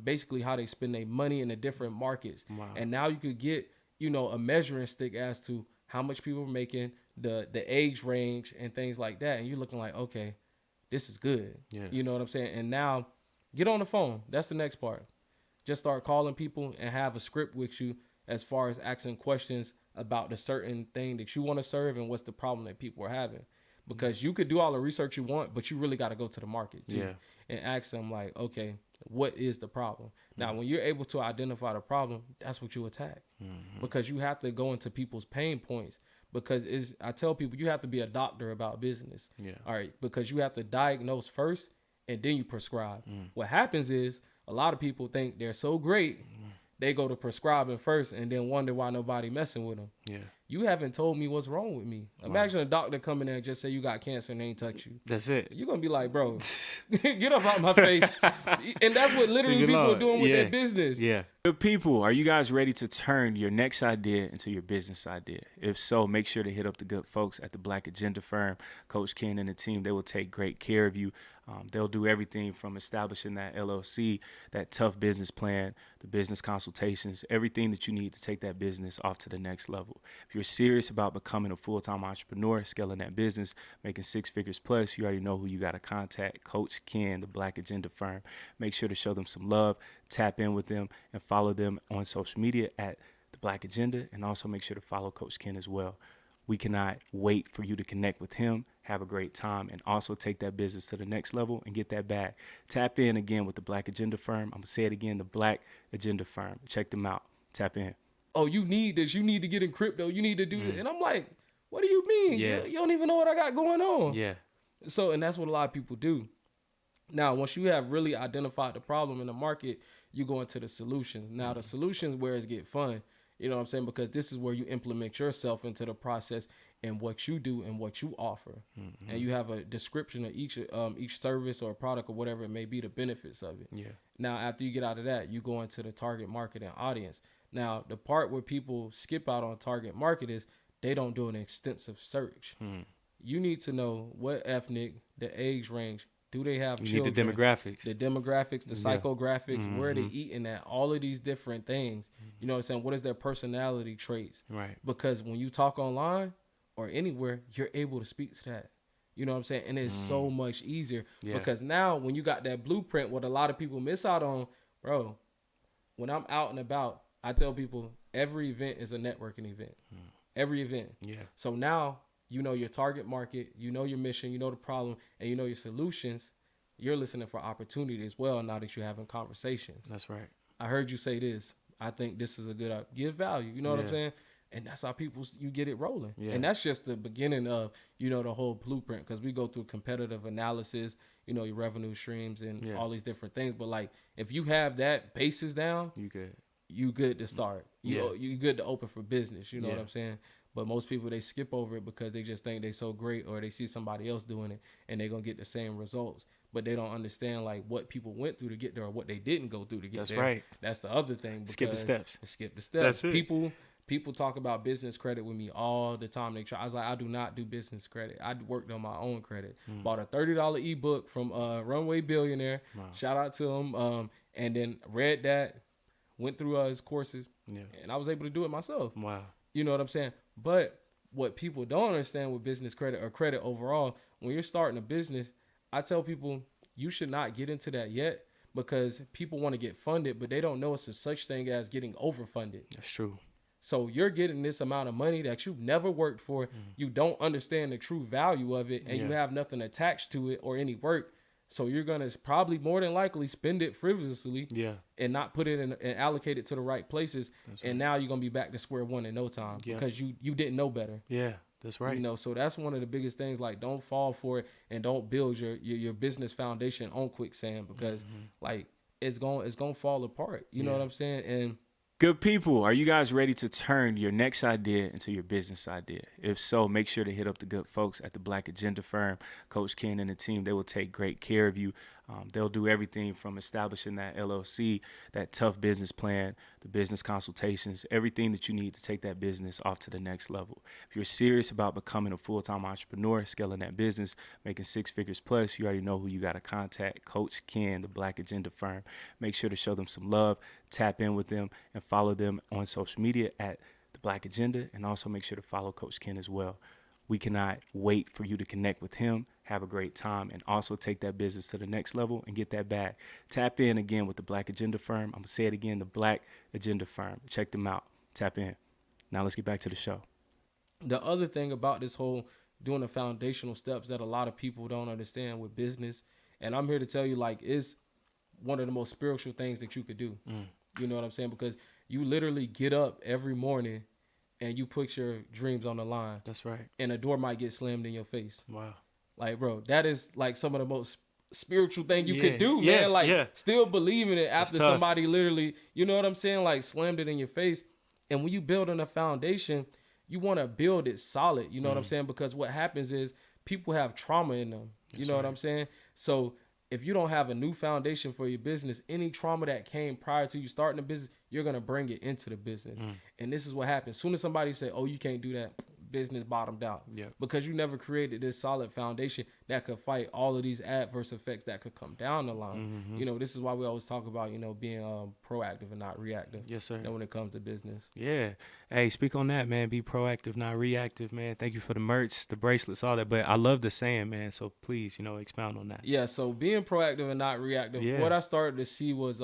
basically how they spend their money in the different markets. Wow. And now you could get, a measuring stick as to how much people are making, the age range and things like that. And you're looking like, okay, this is good. Yeah. You know what I'm saying? And now get on the phone. That's the next part. Just start calling people and have a script with you as far as asking questions about the certain thing that you want to serve and what's the problem that people are having. Because you could do all the research you want, but you really got to go to the market too and ask them like, okay, what is the problem? Now, when you're able to identify the problem, that's what you attack. Because you have to go into people's pain points. Because I tell people you have to be a doctor about business. Yeah. All right. Because you have to diagnose first and then you prescribe. What happens is a lot of people think they're so great, they go to prescribing first and then wonder why nobody messing with them. Yeah. You haven't told me what's wrong with me. Wow. Imagine a doctor come in there and just say you got cancer and they ain't touch you. That's it. You're going to be like, bro, get up out my face. And that's what literally people are doing with their business. Yeah. Good people, are you guys ready to turn your next idea into your business idea? If so, make sure to hit up the good folks at the Blk Agenda Firm. Coach Ken and the team, they will take great care of you. They'll do everything from establishing that LLC, that tough business plan, the business consultations, everything that you need to take that business off to the next level. If you're serious about becoming a full-time entrepreneur, scaling that business, making six figures plus, you already know who you got to contact, Coach Ken, the Blk Agenda Firm. Make sure to show them some love, tap in with them, and follow them on social media at the Blk Agenda, and also make sure to follow Coach Ken as well. We cannot wait for you to connect with him, have a great time, and also take that business to the next level and get that bag. Tap in again with the Blk Agenda Firm. I'm going to say it again, the Blk Agenda Firm. Check them out. Tap in. Oh, you need this. You need to get in crypto. You need to do this. And I'm like, what do you mean? Yeah. You don't even know what I got going on. Yeah. So, and that's what a lot of people do. Now, once you have really identified the problem in the market, you go into the solutions. Now, the solutions where it get fun. You know what I'm saying? Because this is where you implement yourself into the process and what you do and what you offer. And you have a description of each service or product or whatever it may be, the benefits of it. Yeah. Now, after you get out of that, you go into the target market and audience. Now, the part where people skip out on target market is they don't do an extensive search. You need to know what ethnic, the age range, do they have children? You need the demographics. The demographics, the psychographics, where they eating at, all of these different things. You know what I'm saying? What is their personality traits? Right. Because when you talk online or anywhere, you're able to speak to that. You know what I'm saying? And it's so much easier because now when you got that blueprint, what a lot of people miss out on, bro, when I'm out and about, I tell people every event is a networking event. Every event. Yeah. So now you know your target market, you know your mission, you know the problem, and you know your solutions. You're listening for opportunity as well now that you're having conversations. That's right. I heard you say this. I think this is a good give value. You know what I'm saying? And that's how you get it rolling. Yeah. And that's just the beginning of, the whole blueprint, because we go through competitive analysis, your revenue streams and all these different things. But like, if you have that basis down, you good to start. You good to open for business. You know what I'm saying? But most people, they skip over it because they just think they're so great, or they see somebody else doing it and they're going to get the same results. But they don't understand like what people went through to get there or what they didn't go through to get there. That's right. That's the other thing. Skip the steps. Skip the steps. That's it. People, People talk about business credit with me all the time. I was like, I do not do business credit. I worked on my own credit. Bought a $30 ebook from Runway Billionaire. Wow. Shout out to him. And then read that, went through his courses, and I was able to do it myself. Wow. You know what I'm saying? But what people don't understand with business credit or credit overall, when you're starting a business, I tell people you should not get into that yet, because people want to get funded, but they don't know it's a such thing as getting overfunded. That's true. So you're getting this amount of money that you've never worked for. You don't understand the true value of it, and you have nothing attached to it or any work. So you're going to probably more than likely spend it frivolously and not put it in and allocate it to the right places. That's and now you're going to be back to square one in no time because you didn't know better. Yeah, that's right. You know, so that's one of the biggest things. Like, don't fall for it and don't build your business foundation on quicksand, because like it's going to fall apart. You know what I'm saying? And good people, are you guys ready to turn your next idea into your business idea? If so, make sure to hit up the good folks at the Blk Agenda Firm, Coach Ken and the team. They will take great care of you. They'll do everything from establishing that LLC, that tough business plan, the business consultations, everything that you need to take that business off to the next level. If you're serious about becoming a full-time entrepreneur, scaling that business, making 6 figures plus, you already know who you got to contact, Coach Ken, the Blk Agenda Firm. Make sure to show them some love, tap in with them, and follow them on social media at the Blk Agenda, and also make sure to follow Coach Ken as well. We cannot wait for you to connect with him, have a great time, and also take that business to the next level and get that bag. Tap in again with the Blk Agenda Firm. I'm going to say it again, the Blk Agenda Firm. Check them out. Tap in. Now let's get back to the show. The other thing about this whole doing the foundational steps that a lot of people don't understand with business, and I'm here to tell you, like, it's one of the most spiritual things that you could do. You know what I'm saying? Because you literally get up every morning and you put your dreams on the line. That's right. And a door might get slammed in your face. Wow. Like, bro, that is like some of the most spiritual thing you could do, man. Like, still believing it after somebody literally, you know what I'm saying, like, slammed it in your face. And when you build on a foundation, you want to build it solid. You know what I'm saying? Because what happens is people have trauma in them. You know what I'm saying? So if you don't have a new foundation for your business, any trauma that came prior to you starting a business, you're going to bring it into the business. And this is what happens. As soon as somebody say, oh, you can't do that, business bottomed out. Because you never created this solid foundation that could fight all of these adverse effects that could come down the line. You know, this is why we always talk about, you know, being proactive and not reactive. Yes, sir. When it comes to business. Yeah. Hey, speak on that, man. Be proactive, not reactive, man. Thank you for the merch, the bracelets, all that. But I love the saying, man. So please, you know, expound on that. Yeah. So being proactive and not reactive. What I started to see was,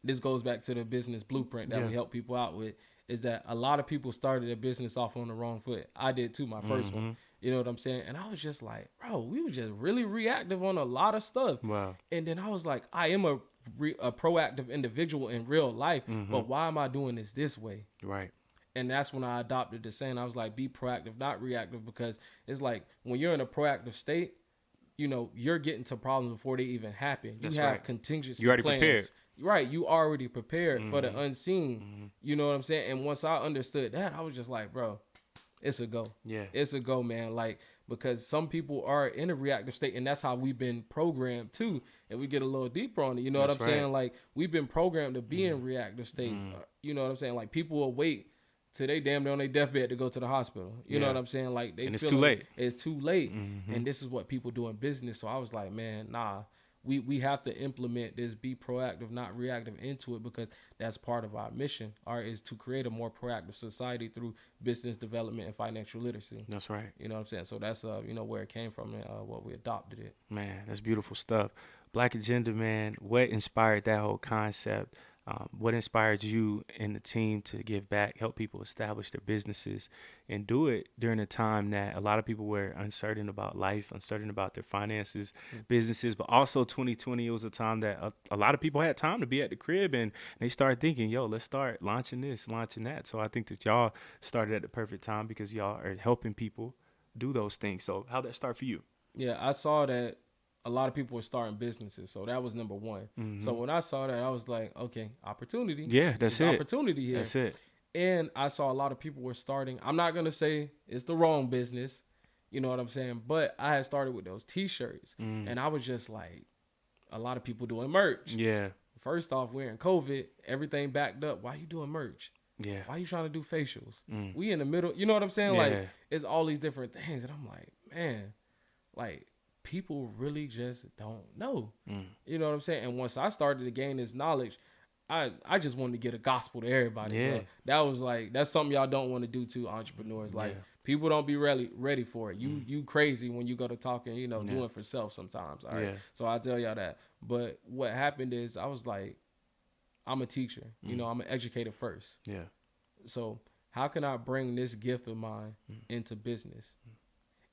this goes back to the business blueprint that we help people out with, is that a lot of people started a business off on the wrong foot. I did too, my first one. You know what I'm saying? And I was just like, bro, we were just really reactive on a lot of stuff. Wow. And then I was like, I am a proactive individual in real life, but why am I doing this way? Right. And that's when I adopted the saying. I was like, be proactive, not reactive, because it's like when you're in a proactive state, you know, you're getting to problems before they even happen. You have contingency you already plans. Prepared. Right, you already prepared for the unseen. You know what I'm saying? And once I understood that, I was just like, bro, it's a go. Yeah. It's a go, man. Like, because some people are in a reactive state, and that's how we've been programmed too. And we get a little deeper on it. You know what I'm saying? Like, we've been programmed to be in reactive states. You know what I'm saying? Like, people will wait till they damn near on their deathbed to go to the hospital. You know what I'm saying? Like, they it's too late. It's too late. And this is what people do in business. So I was like, man, nah. We have to implement this be proactive, not reactive into it, because that's part of our mission. Is to create a more proactive society through business development and financial literacy. That's right. You know what I'm saying? So that's you know, where it came from and what we adopted it. Man, that's beautiful stuff. Blk Agenda, man, what inspired that whole concept? What inspired you and the team to give back, help people establish their businesses, and do it during a time that a lot of people were uncertain about life, uncertain about their finances, businesses, but also 2020, it was a time that a lot of people had time to be at the crib, and they started thinking, yo, let's start launching this, launching that. So I think that y'all started at the perfect time because y'all are helping people do those things. So how'd that start for you? Yeah, I saw that a lot of people were starting businesses. So that was number one. So when I saw that, I was like, okay, opportunity. Yeah, that's it. Opportunity here. That's it. And I saw a lot of people were starting. I'm not going to say it's the wrong business. You know what I'm saying? But I had started with those T-shirts. And I was just like, a lot of people doing merch. Yeah. First off, we're in COVID. Everything backed up. Why you doing merch? Yeah. Why you trying to do facials? We in the middle. You know what I'm saying? Yeah. Like, it's all these different things. And I'm like, man, like, people really just don't know. You know what I'm saying? And once I started to gain this knowledge, I just wanted to get a gospel to everybody. Yeah. Bro. That was like, that's something y'all don't want to do to entrepreneurs. Like, people don't be ready for it. You crazy when you go to talking, you know, doing for self sometimes. All right. Yeah. So I tell y'all that. But what happened is I was like, I'm a teacher. You know, I'm an educator first. Yeah. So how can I bring this gift of mine into business?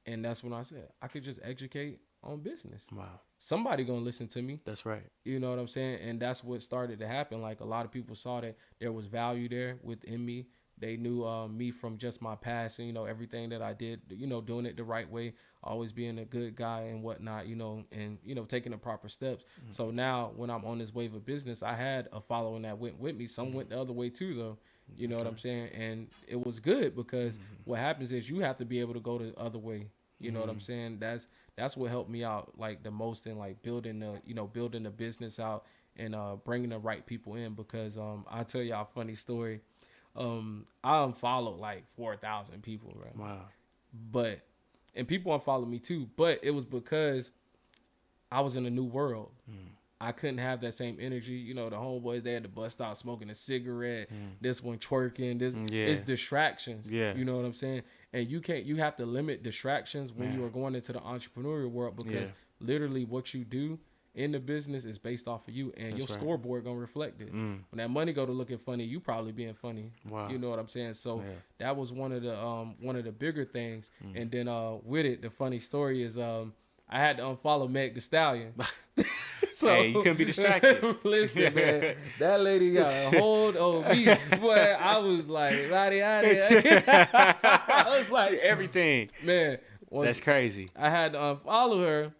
And that's when I said, I could just educate on business. Wow. Somebody gonna listen to me. That's right. You know what I'm saying? And that's what started to happen. Like, a lot of people saw that there was value there within me. They knew me from just my past and, you know, everything that I did, you know, doing it the right way, always being a good guy and whatnot, you know, and, you know, taking the proper steps. So now when I'm on this wave of business, I had a following that went with me. Some went the other way too, though. You know what I'm saying? And it was good because what happens is you have to be able to go the other way. You know what I'm saying? That's what helped me out like the most in like building the business out and bringing the right people in, because I'll tell y'all a funny story. I unfollowed like 4,000 people, right? Wow. And people unfollowed me too, but it was because I was in a new world. I couldn't have that same energy. You know, the homeboys, they had to bust out smoking a cigarette, this one twerking, it's distractions. Yeah. You know what I'm saying? And you have to limit distractions when you are going into the entrepreneurial world, because literally what you do in the business is based off of you, and your scoreboard gonna reflect it. When that money go to looking funny, you probably being funny. Wow. You know what I'm saying? So that was one of the bigger things. And then with it, the funny story is I had to unfollow Meg Thee Stallion. So, hey, you couldn't be distracted. Listen, man, that lady got a hold on me. Boy, I was like, I was like, everything. Man, that's crazy. I had to unfollow her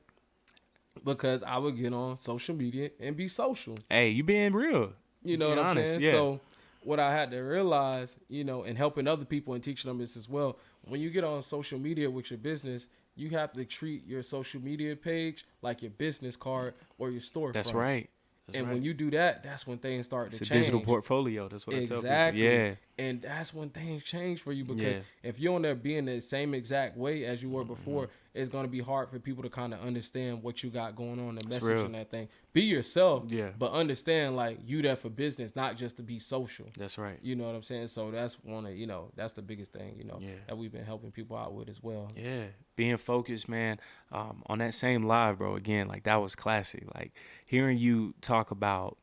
because I would get on social media and be social. Hey, you being real. You know what I'm honest, saying? Yeah. So what I had to realize, you know, and helping other people and teaching them this as well, when you get on social media with your business, you have to treat your social media page like your business card or your storefront. That's right. And when you do that, that's when things start to it's a change. digital portfolio. That's what I tell people. Exactly. Yeah. And that's when things change for you, because if you're on there being the same exact way as you were before, it's going to be hard for people to kind of understand what you got going on, the message and that thing. Be yourself, but understand like you there for business, not just to be social. That's right. You know what I'm saying? So that's that's the biggest thing, that we've been helping people out with as well. Yeah. Being focused, man. On that same live, bro, again, like that was classic. Like hearing you talk about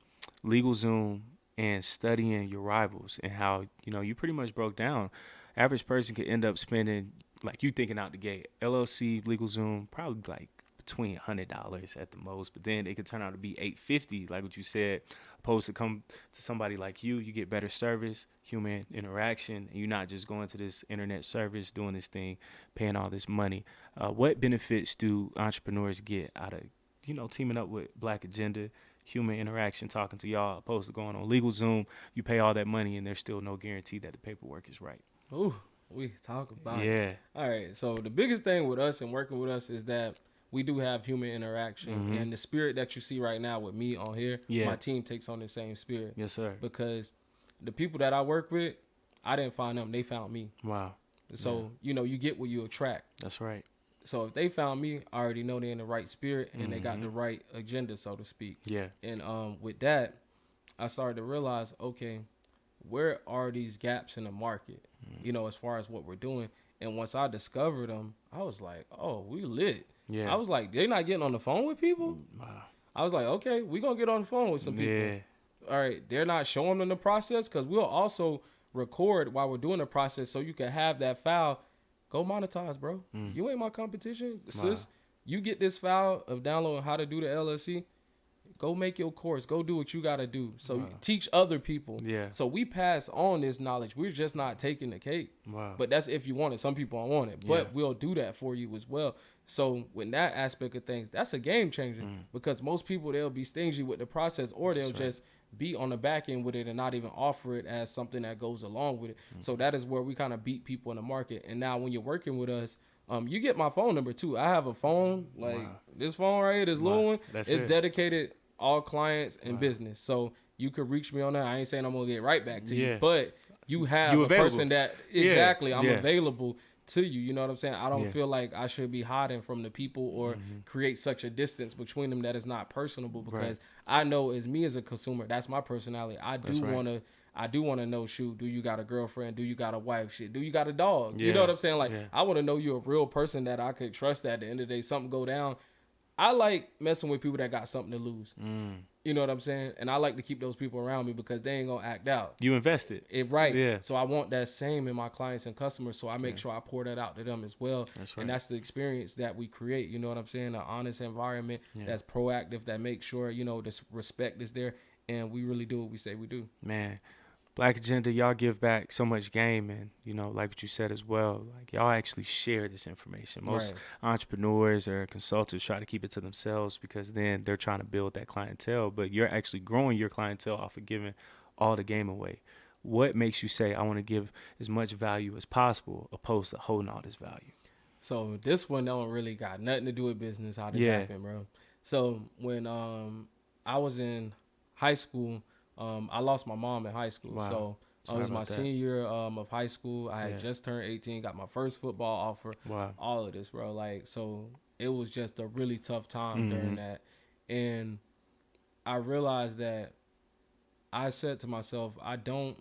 LegalZoom and studying your rivals and how, you pretty much broke down. Average person could end up spending, like you thinking out the gate, LLC, LegalZoom, probably like between $100 at the most, but then it could turn out to be $850, like what you said, opposed to come to somebody like you get better service, human interaction, and you're not just going to this internet service, doing this thing, paying all this money. What benefits do entrepreneurs get out of, teaming up with Blk Agenda, human interaction, talking to y'all, opposed to going on LegalZoom, you pay all that money and there's still no guarantee that the paperwork is right? Ooh, we talk about it. All right, so the biggest thing with us and working with us is that we do have human interaction, and the spirit that you see right now with me on here, my team takes on the same spirit. Yes, sir. Because the people that I work with, I didn't find them, they found me. Wow. So, you get what you attract. That's right. So if they found me, I already know they're in the right spirit and they got the right agenda, so to speak. Yeah. And with that, I started to realize, okay, where are these gaps in the market, as far as what we're doing? And once I discovered them, I was like, oh, we lit. Yeah. I was like, they're not getting on the phone with people? Wow. I was like, okay, we're going to get on the phone with some people. Yeah. All right, they're not showing them the process, because we'll also record while we're doing the process so you can have that file. Go monetize, bro. You ain't my competition. Sis, you get this file of downloading how to do the LLC. Go make your course. Go do what you got to do. So teach other people. Yeah. So we pass on this knowledge. We're just not taking the cake. Wow. But that's if you want it. Some people don't want it. But we'll do that for you as well. So with that aspect of things, that's a game changer. Because most people, they'll be stingy with the process, or they'll just be on the back end with it and not even offer it as something that goes along with it. So that is where we kind of beat people in the market. And now when you're working with us, you get my phone number too. I have a phone, like this phone right here, this little one. It's dedicated all clients and business. So you could reach me on that. I ain't saying I'm going to get right back to you, but you have You a available. person that exactly I'm Yeah. available to you. You know what I'm saying? I don't Yeah. feel like I should be hiding from the people or create such a distance between them that is not personable, because I know as me as a consumer, that's my personality. I do want to know, shoot, do you got a girlfriend? Do you got a wife? Shit, do you got a dog? You know what I'm saying? Like, I want to know you're a real person that I could trust that at the end of the day, something go down. I like messing with people that got something to lose. You know what I'm saying? And I like to keep those people around me because they ain't gonna act out. You invested. Right. Yeah. So I want that same in my clients and customers. So I make sure I pour that out to them as well. That's right. And that's the experience that we create. You know what I'm saying? An honest environment that's proactive, that makes sure, you know, this respect is there. And we really do what we say we do. Man, Blk Agenda, y'all give back so much game, and you know, like what you said as well, like y'all actually share this information. Most entrepreneurs or consultants try to keep it to themselves because then they're trying to build that clientele, but you're actually growing your clientele off of giving all the game away. What makes you say, I want to give as much value as possible opposed to holding all this value? So this one don't really got nothing to do with business, how this happened, bro. So when I was in high school, I lost my mom in high school. Wow. So it was my senior year of high school. I had just turned 18, got my first football offer. Wow. All of this, bro. Like, so it was just a really tough time during that. And I realized that I said to myself, I don't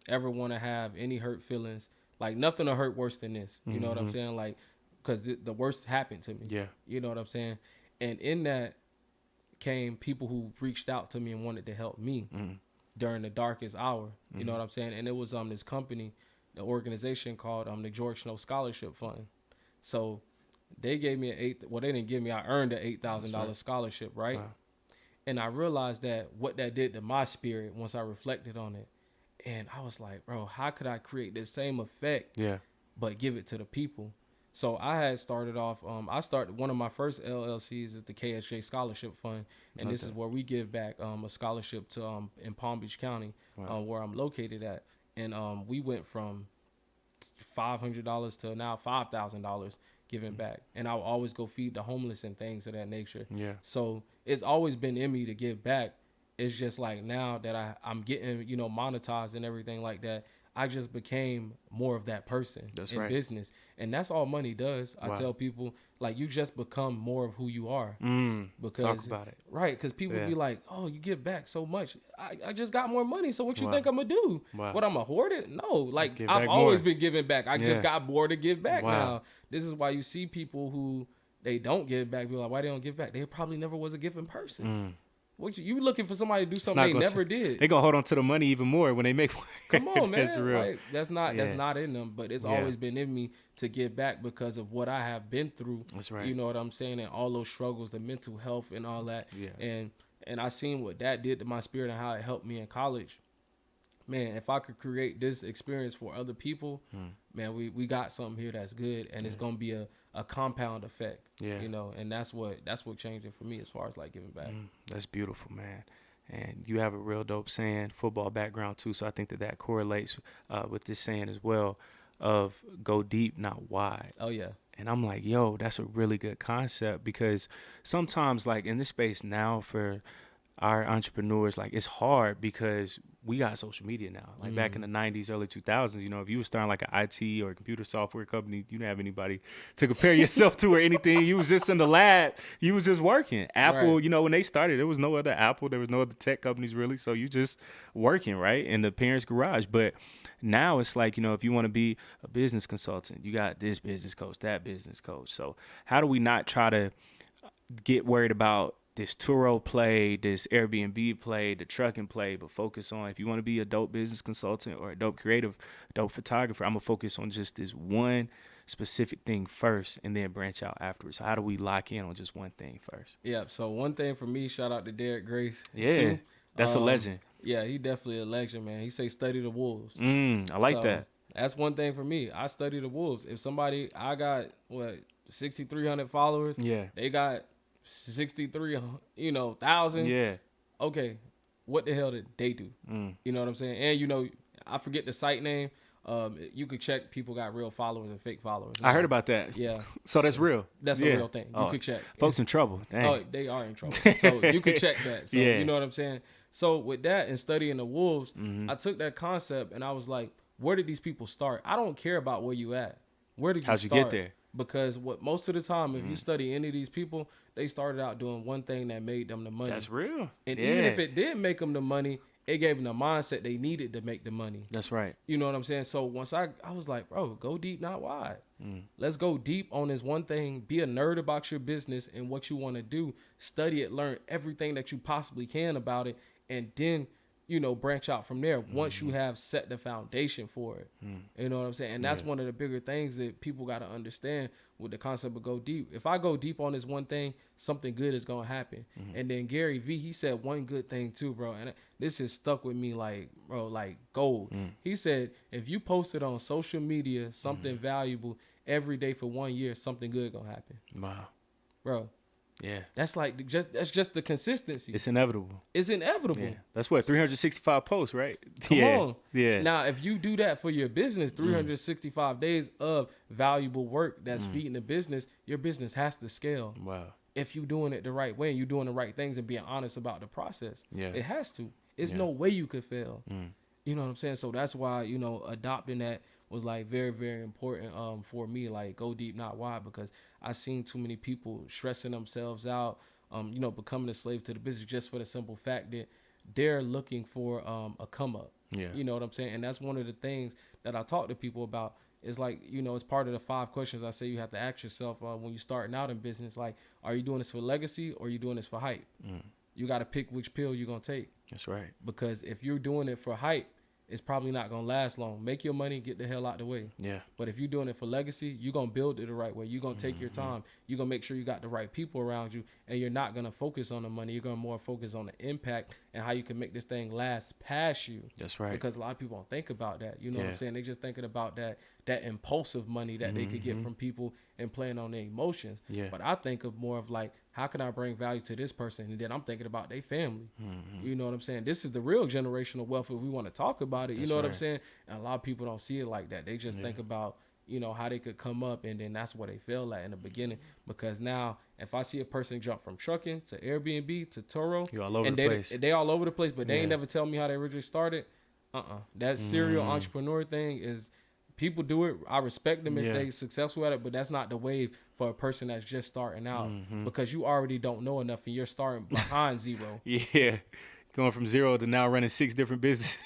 ever want to have any hurt feelings. Like, nothing will hurt worse than this. You know what I'm saying? Like, because the worst happened to me. Yeah. You know what I'm saying? And in that came people who reached out to me and wanted to help me during the darkest hour. You know what I'm saying? And it was this company, the organization called the George Snow Scholarship Fund. So they gave me they didn't give me, I earned an $8,000 scholarship, right? Wow. And I realized that what that did to my spirit once I reflected on it. And I was like, bro, how could I create this same effect but give it to the people? So I had started off, one of my first LLCs is the KSJ Scholarship Fund. And this is where we give back a scholarship to in Palm Beach County, where I'm located at. And we went from $500 to now $5,000 giving back. And I would always go feed the homeless and things of that nature. Yeah. So it's always been in me to give back. It's just like now that I'm getting, you know, monetized and everything like that, I just became more of that person in business. And that's all money does. I tell people, like, you just become more of who you are. Because, talk about it. Right, because people be like, oh, you give back so much. I just got more money, so what you think I'm going to do? What, I'm going to hoard it? No, like, I've always been giving back. I just got more to give back now. This is why you see people who, they don't give back. People are like, why they don't give back? They probably never was a giving person. What you looking for somebody to do something they never did? They gonna hold on to the money even more when they make. Come on, man. That's real. Like, that's not in them, but it's always been in me to give back because of what I have been through. That's right. You know what I'm saying? And all those struggles, the mental health and all that. Yeah. And I seen what that did to my spirit and how it helped me in college. Man, if I could create this experience for other people, man, we got something here that's good, and it's gonna be a compound effect. Yeah. You know, and that's what changed it for me as far as like giving back. That's beautiful, man. And you have a real dope saying, football background too, so I think that correlates with this saying as well of go deep, not wide. Oh yeah. And I'm like, yo, that's a really good concept, because sometimes, like, in this space now for our entrepreneurs, like, it's hard because we got social media now. Like back in the 90s, early 2000s, you know, if you were starting like an IT or a computer software company, you didn't have anybody to compare yourself to or anything. You was just in the lab. You was just working. Apple, you know, when they started, there was no other Apple. There was no other tech companies really. So you just working, right, in the parents' garage. But now it's like, you know, if you want to be a business consultant, you got this business coach, that business coach. So how do we not try to get worried about this Turo play, this Airbnb play, the trucking play, but focus on, if you want to be a dope business consultant or a dope creative, dope photographer, I'm going to focus on just this one specific thing first and then branch out afterwards. So how do we lock in on just one thing first? Yeah, so one thing for me, shout out to Derek Grace. Yeah, too. That's a legend. Yeah, he definitely a legend, man. He say study the wolves. I like that. That's one thing for me. I study the wolves. If somebody, I got, 6,300 followers. Yeah. They got 63, you know, 1,000. Yeah. Okay, what the hell did they do? You know what I'm saying? And, you know, I forget the site name. You could check people got real followers and fake followers. I heard about that. Yeah. So that's real. That's a real thing. You could check. Folks in trouble. Dang. Oh, they are in trouble. So you could check that. So you know what I'm saying? So with that and studying the wolves, I took that concept and I was like, where did these people start? I don't care about where you at. Where did you How'd start? you get there? Because most of the time, if you study any of these people, they started out doing one thing that made them the money. That's real. And even if it did make them the money, it gave them the mindset they needed to make the money. That's right. You know what I'm saying? So once I was like, bro, go deep, not wide. Let's go deep on this one thing. Be a nerd about your business and what you want to do. Study it, learn everything that you possibly can about it, and then, you know, branch out from there once you have set the foundation for it. You know what I'm saying? And that's one of the bigger things that people got to understand with the concept of go deep. If I go deep on this one thing, something good is going to happen. And then Gary V, he said one good thing too, bro. And this has stuck with me like, bro, like gold. He said, if you posted on social media something valuable every day for 1 year, something good going to happen. Wow. Bro. Yeah. That's just the consistency. It's inevitable. It's inevitable. Yeah. That's what, 365 posts, right? Come on. Yeah. Now, if you do that for your business, 365 days of valuable work that's feeding the business, your business has to scale. Wow. If you're doing it the right way and you're doing the right things and being honest about the process. Yeah. It has to. There's no way you could fail. You know what I'm saying? So that's why, you know, adopting that was like very, very important for me. Like, go deep, not wide, because I seen too many people stressing themselves out, you know, becoming a slave to the business just for the simple fact that they're looking for a come up. Yeah. You know what I'm saying? And that's one of the things that I talk to people about. Is like, you know, it's part of the 5 questions I say you have to ask yourself when you're starting out in business. Like, are you doing this for legacy or are you doing this for hype? You got to pick which pill you're going to take. That's right. Because if you're doing it for hype, it's probably not going to last long. Make your money, get the hell out the way. Yeah. But if you're doing it for legacy, you're going to build it the right way. You're going to take your time. You're going to make sure you got the right people around you, and you're not going to focus on the money. You're going to more focus on the impact and how you can make this thing last past you. That's right. Because a lot of people don't think about that. You know what I'm saying? They just thinking about that impulsive money that they could get from people and playing on their emotions. Yeah. But I think of more of like, how can I bring value to this person? And then I'm thinking about their family. You know what I'm saying? This is the real generational wealth if we want to talk about it. You know what I'm saying? And a lot of people don't see it like that. They just think about, you know, how they could come up, and then that's where they fail at in the beginning. Because now, if I see a person jump from trucking to Airbnb to Turo, you're all over the place. They all over the place, but they ain't never tell me how they originally started. That serial entrepreneur thing is, people do it. I respect them if they successful at it, but that's not the wave for a person that's just starting out, because you already don't know enough and you're starting behind zero. Yeah. Going from zero to now running 6 different businesses.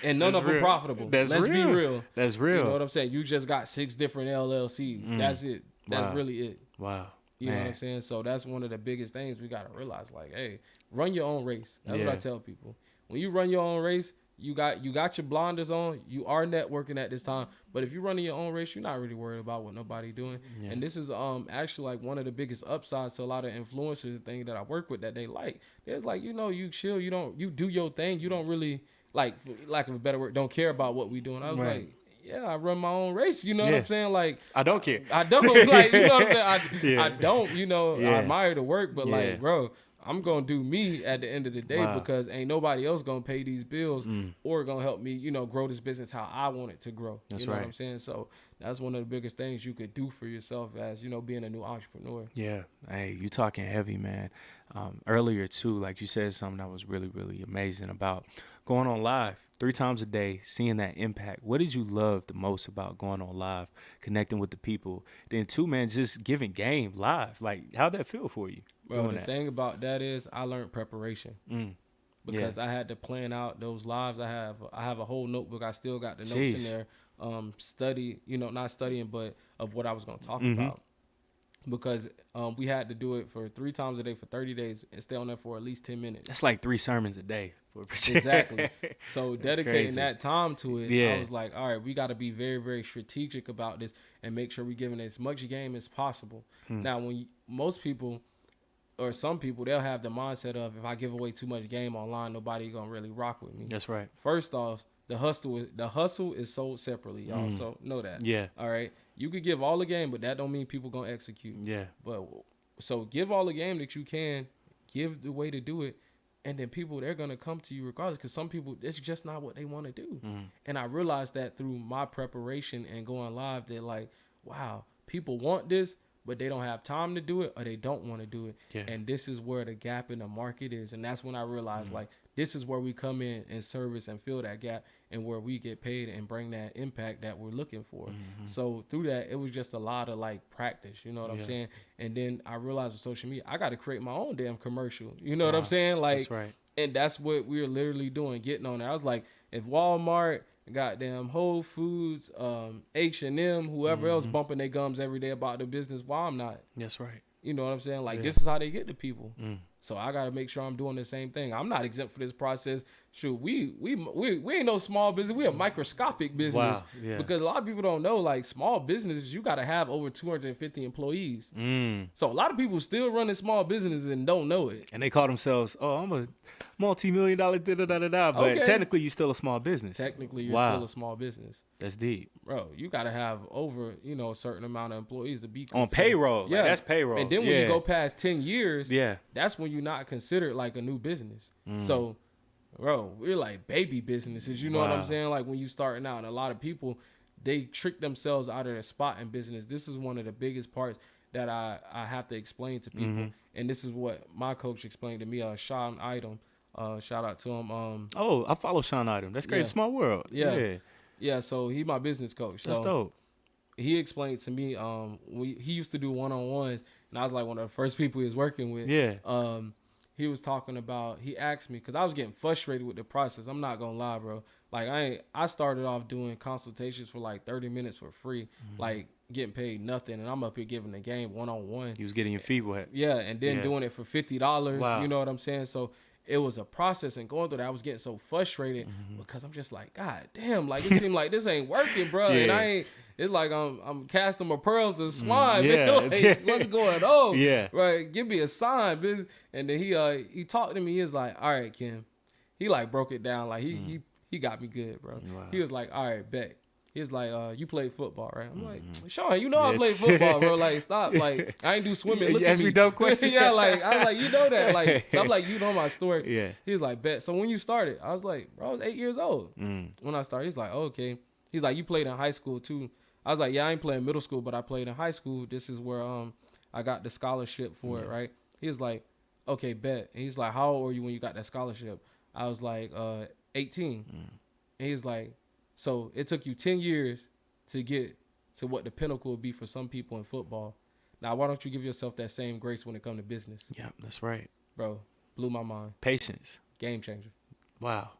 And none of them profitable. Let's be real. That's real. You know what I'm saying? You just got 6 different LLCs. That's it. That's really it. Wow. You know what I'm saying? So that's one of the biggest things we got to realize. Like, hey, run your own race. That's what I tell people. When you run your own race, you got your blinders on. You are networking at this time. But if you're running your own race, you're not really worried about what nobody doing. Yeah. And this is actually like one of the biggest upsides to a lot of influencers thing that I work with that they like. It's like, you know, you chill, you do your thing. You don't really, like, for lack of a better word, don't care about what we doing. I was like, yeah, I run my own race. You know what I'm saying? Like, I don't care. I don't. Like, you know what I'm saying? I don't, you know, I admire the work, but like, bro, I'm going to do me at the end of the day, because ain't nobody else going to pay these bills or going to help me, you know, grow this business how I want it to grow. You know what I'm saying? So that's one of the biggest things you could do for yourself as, you know, being a new entrepreneur. Yeah. Hey, you talking heavy, man. Earlier, too, like you said something that was really, really amazing about going on live 3 times a day, seeing that impact. What did you love the most about going on live, connecting with the people? Then 2, man, just giving game live. Like, how'd that feel for you? Well, the thing about that is I learned preparation because I had to plan out those lives. I have a whole notebook. I still got the notes in there. Study, you know, not studying, but of what I was going to talk about. Because we had to do it for 3 times a day for 30 days and stay on there for at least 10 minutes. That's like 3 sermons a day. Exactly. So dedicating that time to it, I was like, all right, we got to be very, very strategic about this and make sure we're giving as much game as possible. Now, when most people or some people, they'll have the mindset of, if I give away too much game online, nobody going to really rock with me. That's right. First off, the hustle is sold separately, y'all. So know that. Yeah. All right. You could give all the game, but that don't mean people gonna execute. Yeah. But so give all the game that you can, give the way to do it, and then people, they're gonna come to you regardless. Because some people, it's just not what they want to do. And I realized that through my preparation and going live, that like, wow, people want this, but they don't have time to do it or they don't want to do it. Yeah. And this is where the gap in the market is. And that's when I realized like this is where we come in and service and fill that gap and where we get paid and bring that impact that we're looking for. So through that, it was just a lot of like practice, you know what I'm saying? And then I realized with social media, I got to create my own damn commercial. You know what I'm saying? Like, that's right. And that's what we're literally doing, getting on there. I was like, if Walmart, goddamn Whole Foods, H&M, whoever else bumping their gums every day about the business, why I'm not? That's right. You know what I'm saying? Like, this is how they get to people. So I got to make sure I'm doing the same thing. I'm not exempt for this process. Shoot, we ain't no small business. We a microscopic business. Wow. Yeah. Because a lot of people don't know, like, small businesses, you got to have over 250 employees. So a lot of people still running small businesses and don't know it. And they call themselves, oh, I'm a multi-million-dollar da-da-da-da-da. But technically, you're still a small business. Technically, you're still a small business. That's deep. Bro, you got to have over, you know, a certain amount of employees to be on payroll. Yeah, like, that's payroll. And then when you go past 10 years, that's when you're not considered like a new business. So, bro, we're like baby businesses. You know what I'm saying? Like when you starting out, and a lot of people, they trick themselves out of their spot in business. This is one of the biggest parts that I have to explain to people. And this is what my coach explained to me, Sean Idom. Shout out to him. I follow Sean Idom. That's great. Small world. Yeah, so he my business coach. That's dope. He explained to me, he used to do one-on-ones, and I was like one of the first people he was working with. He was talking about, he asked me, because I was getting frustrated with the process. I'm not going to lie, bro. Like, I started off doing consultations for like 30 minutes for free, like getting paid nothing, and I'm up here giving the game one-on-one. You was getting your feet wet. Yeah, and then doing it for $50, you know what I'm saying? So it was a process, and going through that, I was getting so frustrated because I'm just like, God damn, like it seemed like this ain't working, bro. And it's like I'm casting my pearls to swine. Like, what's going on? Right, give me a sign, bitch. And then he talked to me. He was like, all right, Kim. He like broke it down. Like he got me good, bro. He was like, all right, bet. He was like, you played football, right? I'm like, Sean, you know I played football, bro. Like, stop. Like, I ain't do swimming. Look at me. Dumb question. Like, I was like, you know that. Like, I'm like, you know my story. He was like, bet. So when you started, I was like, bro, I was 8 years old when I started. He's like, oh, okay. He's like, you played in high school too. I was like, yeah, I ain't playing middle school, but I played in high school. This is where I got the scholarship for it, right? He was like, okay, bet. And he's like, how old were you when you got that scholarship? I was like, 18. And he's like, so it took you 10 years to get to what the pinnacle would be for some people in football. Now, why don't you give yourself that same grace when it comes to business? Yeah, that's right. Bro, blew my mind. Patience. Game changer. Wow.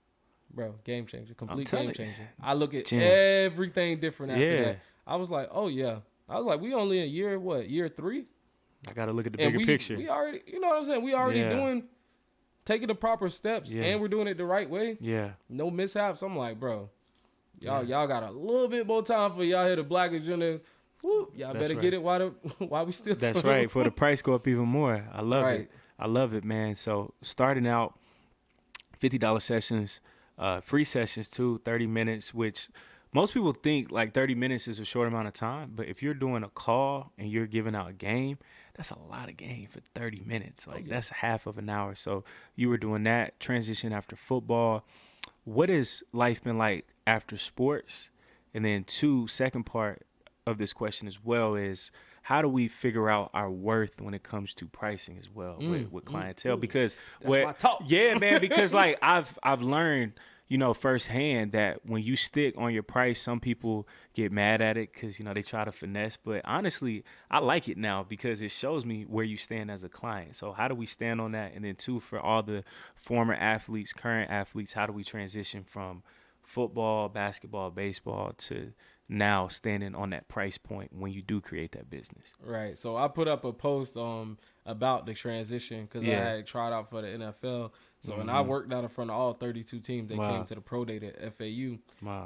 Bro, game changer. Complete game changer. I look at Gems. everything different after that. I was like, oh, yeah. I was like, we only in year 3? I got to look at the bigger picture. We already, you know what I'm saying? We already taking the proper steps, and we're doing it the right way. No mishaps. I'm like, bro, y'all got a little bit more time for y'all here, the Blk Agenda. Whoop, y'all better get it while we still. That's right. For the price go up even more. I love it. I love it, man. So starting out, $50 sessions, free sessions too, 30 minutes, which most people think like 30 minutes is a short amount of time. But if you're doing a call and you're giving out a game, that's a lot of game for 30 minutes. Like that's half of an hour. So you were doing that, transition after football. What has life been like after sports? And then second part of this question as well is, how do we figure out our worth when it comes to pricing as well with clientele? Because that's my talk. Yeah, man, because like I've learned, you know, firsthand that when you stick on your price, some people get mad at it because, you know, they try to finesse. But honestly, I like it now because it shows me where you stand as a client. So how do we stand on that? And then for all the former athletes, current athletes, how do we transition from football, basketball, baseball to now standing on that price point when you do create that business? Right. So I put up a post about the transition because I had tried out for the NFL. So and I worked out in front of all 32 teams that came to the pro day at FAU.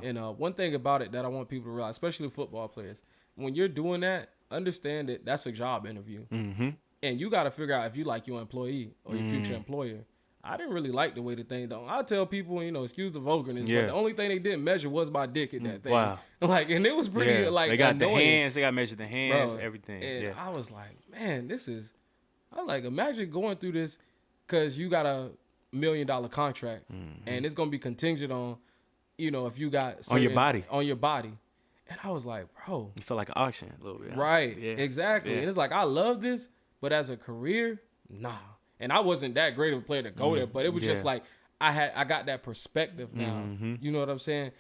And one thing about it that I want people to realize, especially football players, when you're doing that, understand that that's a job interview. And you got to figure out if you like your employee or your future employer. I didn't really like the way the thing done. I tell people, you know, excuse the vulgarness, but the only thing they didn't measure was my dick in that thing. Like, and it was pretty like they got annoying. The hands, they got to measure the hands, bro, everything. And I was like, man, I was like, imagine going through this because you got $1 million contract and it's gonna be contingent on, you know, if you got on your body. And I was like, bro. You feel like an auction a little bit. Right. Yeah. Exactly. Yeah. And it's like, I love this, but as a career, nah. And I wasn't that great of a player to go there, but it was just like, I got that perspective now. You know what I'm saying?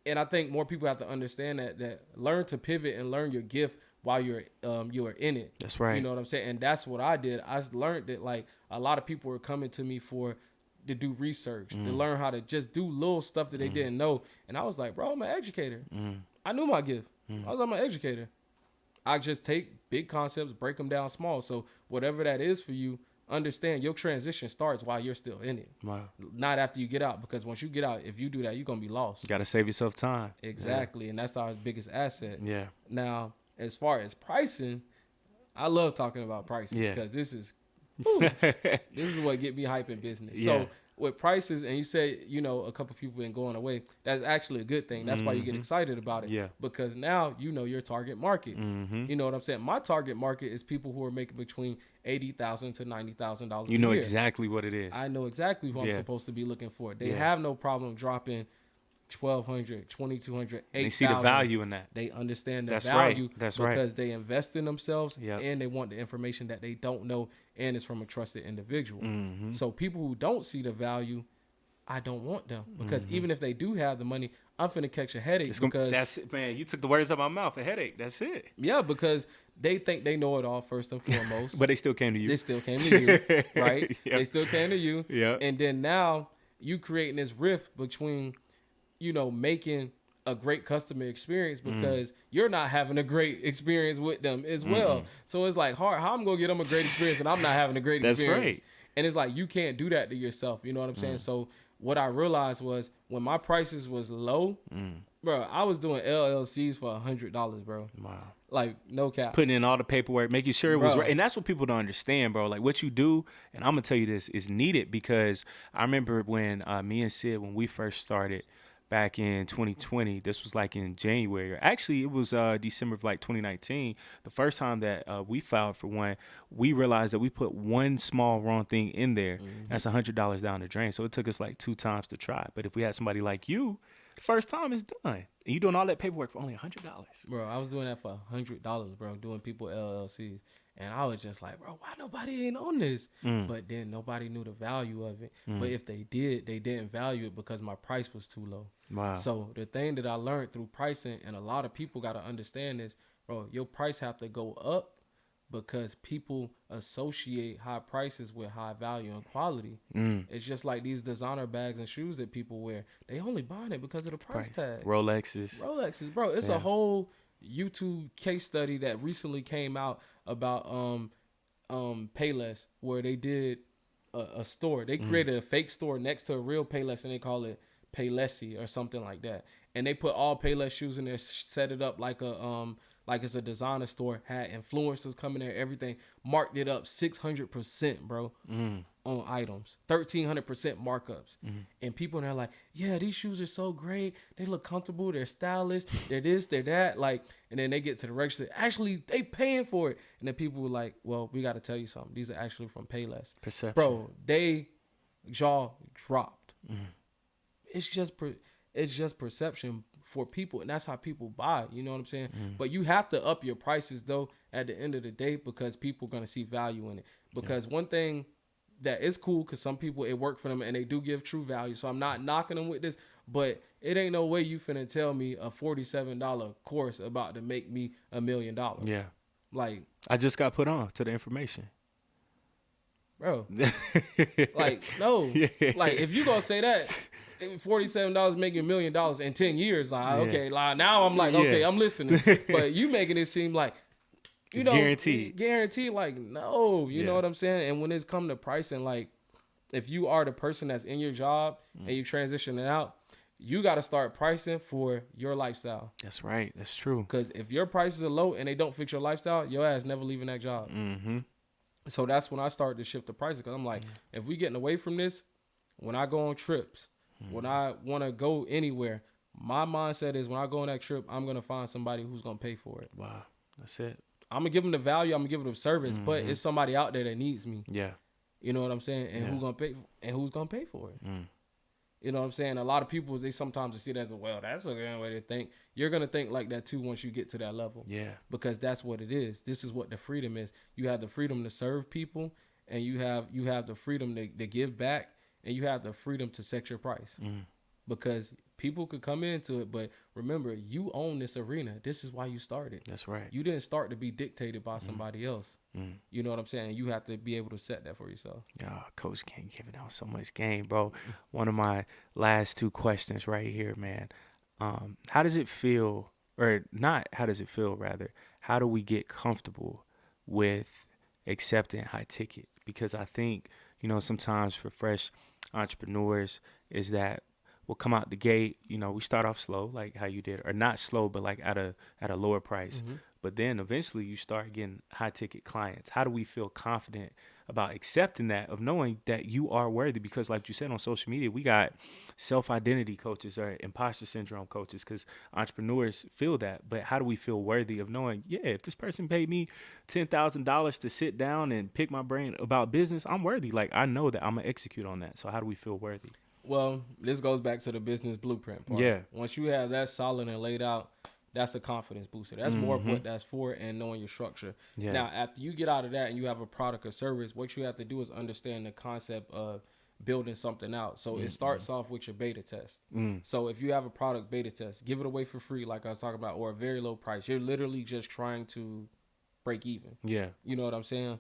And I think more people have to understand that learn to pivot and learn your gift while you are in it. That's right. You know what I'm saying? And that's what I did. I learned that like a lot of people were coming to me to do research, to learn how to just do little stuff that they didn't know. And I was like, bro, I'm an educator. I knew my gift. I'm an educator. I just take big concepts, break them down small. So whatever that is for you, understand your transition starts while you're still in it. Wow. Not after you get out, because once you get out, if you do that, you're going to be lost. You got to save yourself time. Exactly. Yeah. And that's our biggest asset. Yeah. Now, as far as pricing, I love talking about prices because this is what get me hype in business. Yeah. So with prices, and you say, you know, a couple people been going away, that's actually a good thing. That's why you get excited about it. Yeah. Because now you know your target market. You know what I'm saying? My target market is people who are making between $80,000 to $90,000. You know exactly what it is. I know exactly who I'm supposed to be looking for. They have no problem dropping $1,200, $2,200, $8,000. They see the value in that. They understand the value because they invest in themselves Yep. and they want the information that they don't know and it's from a trusted individual. So people who don't see the value, I don't want them because even if they do have the money, I'm finna catch a headache because that's it, man. You took the words out of my mouth. A headache. That's it. Yeah, because they think they know it all first and foremost. But they still came to you. They still came to you, right? Yep. They still came to you. Yeah. And then now you creating this rift between, you know, making a great customer experience because you're not having a great experience with them as well. So it's like hard. How I'm gonna get them a great experience and I'm not having a great experience? Right. And it's like you can't do that to yourself. You know what I'm saying? So what I realized was when my prices was low, bro, I was doing LLCs for $100, bro. Wow. Like no cap. Putting in all the paperwork, making sure it was right. And that's what people don't understand, bro. Like what you do, and I'm gonna tell you this, is needed because I remember when me and Sid, when we first started back in 2020, this was like in January. Actually, it was December of like 2019. The first time that we filed for one, we realized that we put one small wrong thing in there. That's $100 down the drain. So it took us like 2 times to try. But if we had somebody like you, the first time is done. And you doing all that paperwork for only $100. Bro, I was doing that for $100, bro, doing people LLCs. And I was just like, bro, why nobody ain't on this? But then nobody knew the value of it. But if they did, they didn't value it because my price was too low. Wow. So the thing that I learned through pricing, and a lot of people got to understand this, bro, your price have to go up because people associate high prices with high value and quality. It's just like these designer bags and shoes that people wear. They only buying it because of the price tag. Rolexes, bro. It's a whole YouTube case study that recently came out about Payless, where they did a store. They created a fake store next to a real Payless, and they call it Paylessy or something like that. And they put all Payless shoes in there, set it up like it's a designer store, had influencers coming there, everything, marked it up 600%, bro, on items, 1,300% markups. And people in there like, yeah, these shoes are so great. They look comfortable. They're stylish. They're this, they're that. Like, and then they get to the register. Actually, they paying for it. And then people were like, well, we got to tell you something. These are actually from Payless. Perception. Bro, they jaw dropped. It's just perception for people, and that's how people buy. You know what I'm saying? But you have to up your prices though at the end of the day because people are gonna see value in it. Because one thing that is cool, because some people it worked for them and they do give true value. So I'm not knocking them with this, but it ain't no way you finna tell me a $47 course about to make me $1 million. Yeah, like I just got put on to the information, bro. Like no, like if you gonna say that. $47 making $1 million in 10 years. Like, okay, like now I'm like, okay, I'm listening. But you making it seem like, you know, guaranteed. Like, no, you know what I'm saying? And when it's come to pricing, like, if you are the person that's in your job and you transitioning out, you got to start pricing for your lifestyle. That's right. That's true. Because if your prices are low and they don't fit your lifestyle, your ass never leaving that job. So that's when I started to shift the prices. Because I'm like, if we getting away from this, when I go on trips, when I want to go anywhere, my mindset is when I go on that trip, I'm going to find somebody who's going to pay for it. Wow. That's it. I'm going to give them the value. I'm going to give them the service, but it's somebody out there that needs me. Yeah. You know what I'm saying? And who's going to pay for it? You know what I'm saying? A lot of people, they sometimes see it as, well, that's a good way to think. You're going to think like that too once you get to that level. Yeah. Because that's what it is. This is what the freedom is. You have the freedom to serve people, and you have the freedom to give back, and you have the freedom to set your price. Because people could come into it, but remember, you own this arena. This is why you started. That's right. You didn't start to be dictated by somebody else. You know what I'm saying? You have to be able to set that for yourself. Coach King giving out so much game, bro. One of my last 2 questions right here, man. How does it feel, or not how does it feel, rather, how do we get comfortable with accepting high ticket? Because I think, sometimes for fresh entrepreneurs is that we'll come out the gate, we start off slow, like how you did, or not slow, but like at a lower price. But then eventually you start getting high ticket clients. How do we feel confident about accepting that, of knowing that you are worthy? Because like you said, on social media, we got self-identity coaches or imposter syndrome coaches, because entrepreneurs feel that. But how do we feel worthy of knowing, if this person paid me $10,000 to sit down and pick my brain about business, I'm worthy. Like, I know that I'm going to execute on that. So how do we feel worthy? Well, this goes back to the business blueprint part. Yeah. Once you have that solid and laid out, that's a confidence booster. That's more of what that's for, and knowing your structure. Yeah. Now, after you get out of that and you have a product or service, what you have to do is understand the concept of building something out. So it starts off with your beta test. So if you have a product beta test, give it away for free, like I was talking about, or a very low price. You're literally just trying to break even. Yeah. You know what I'm saying?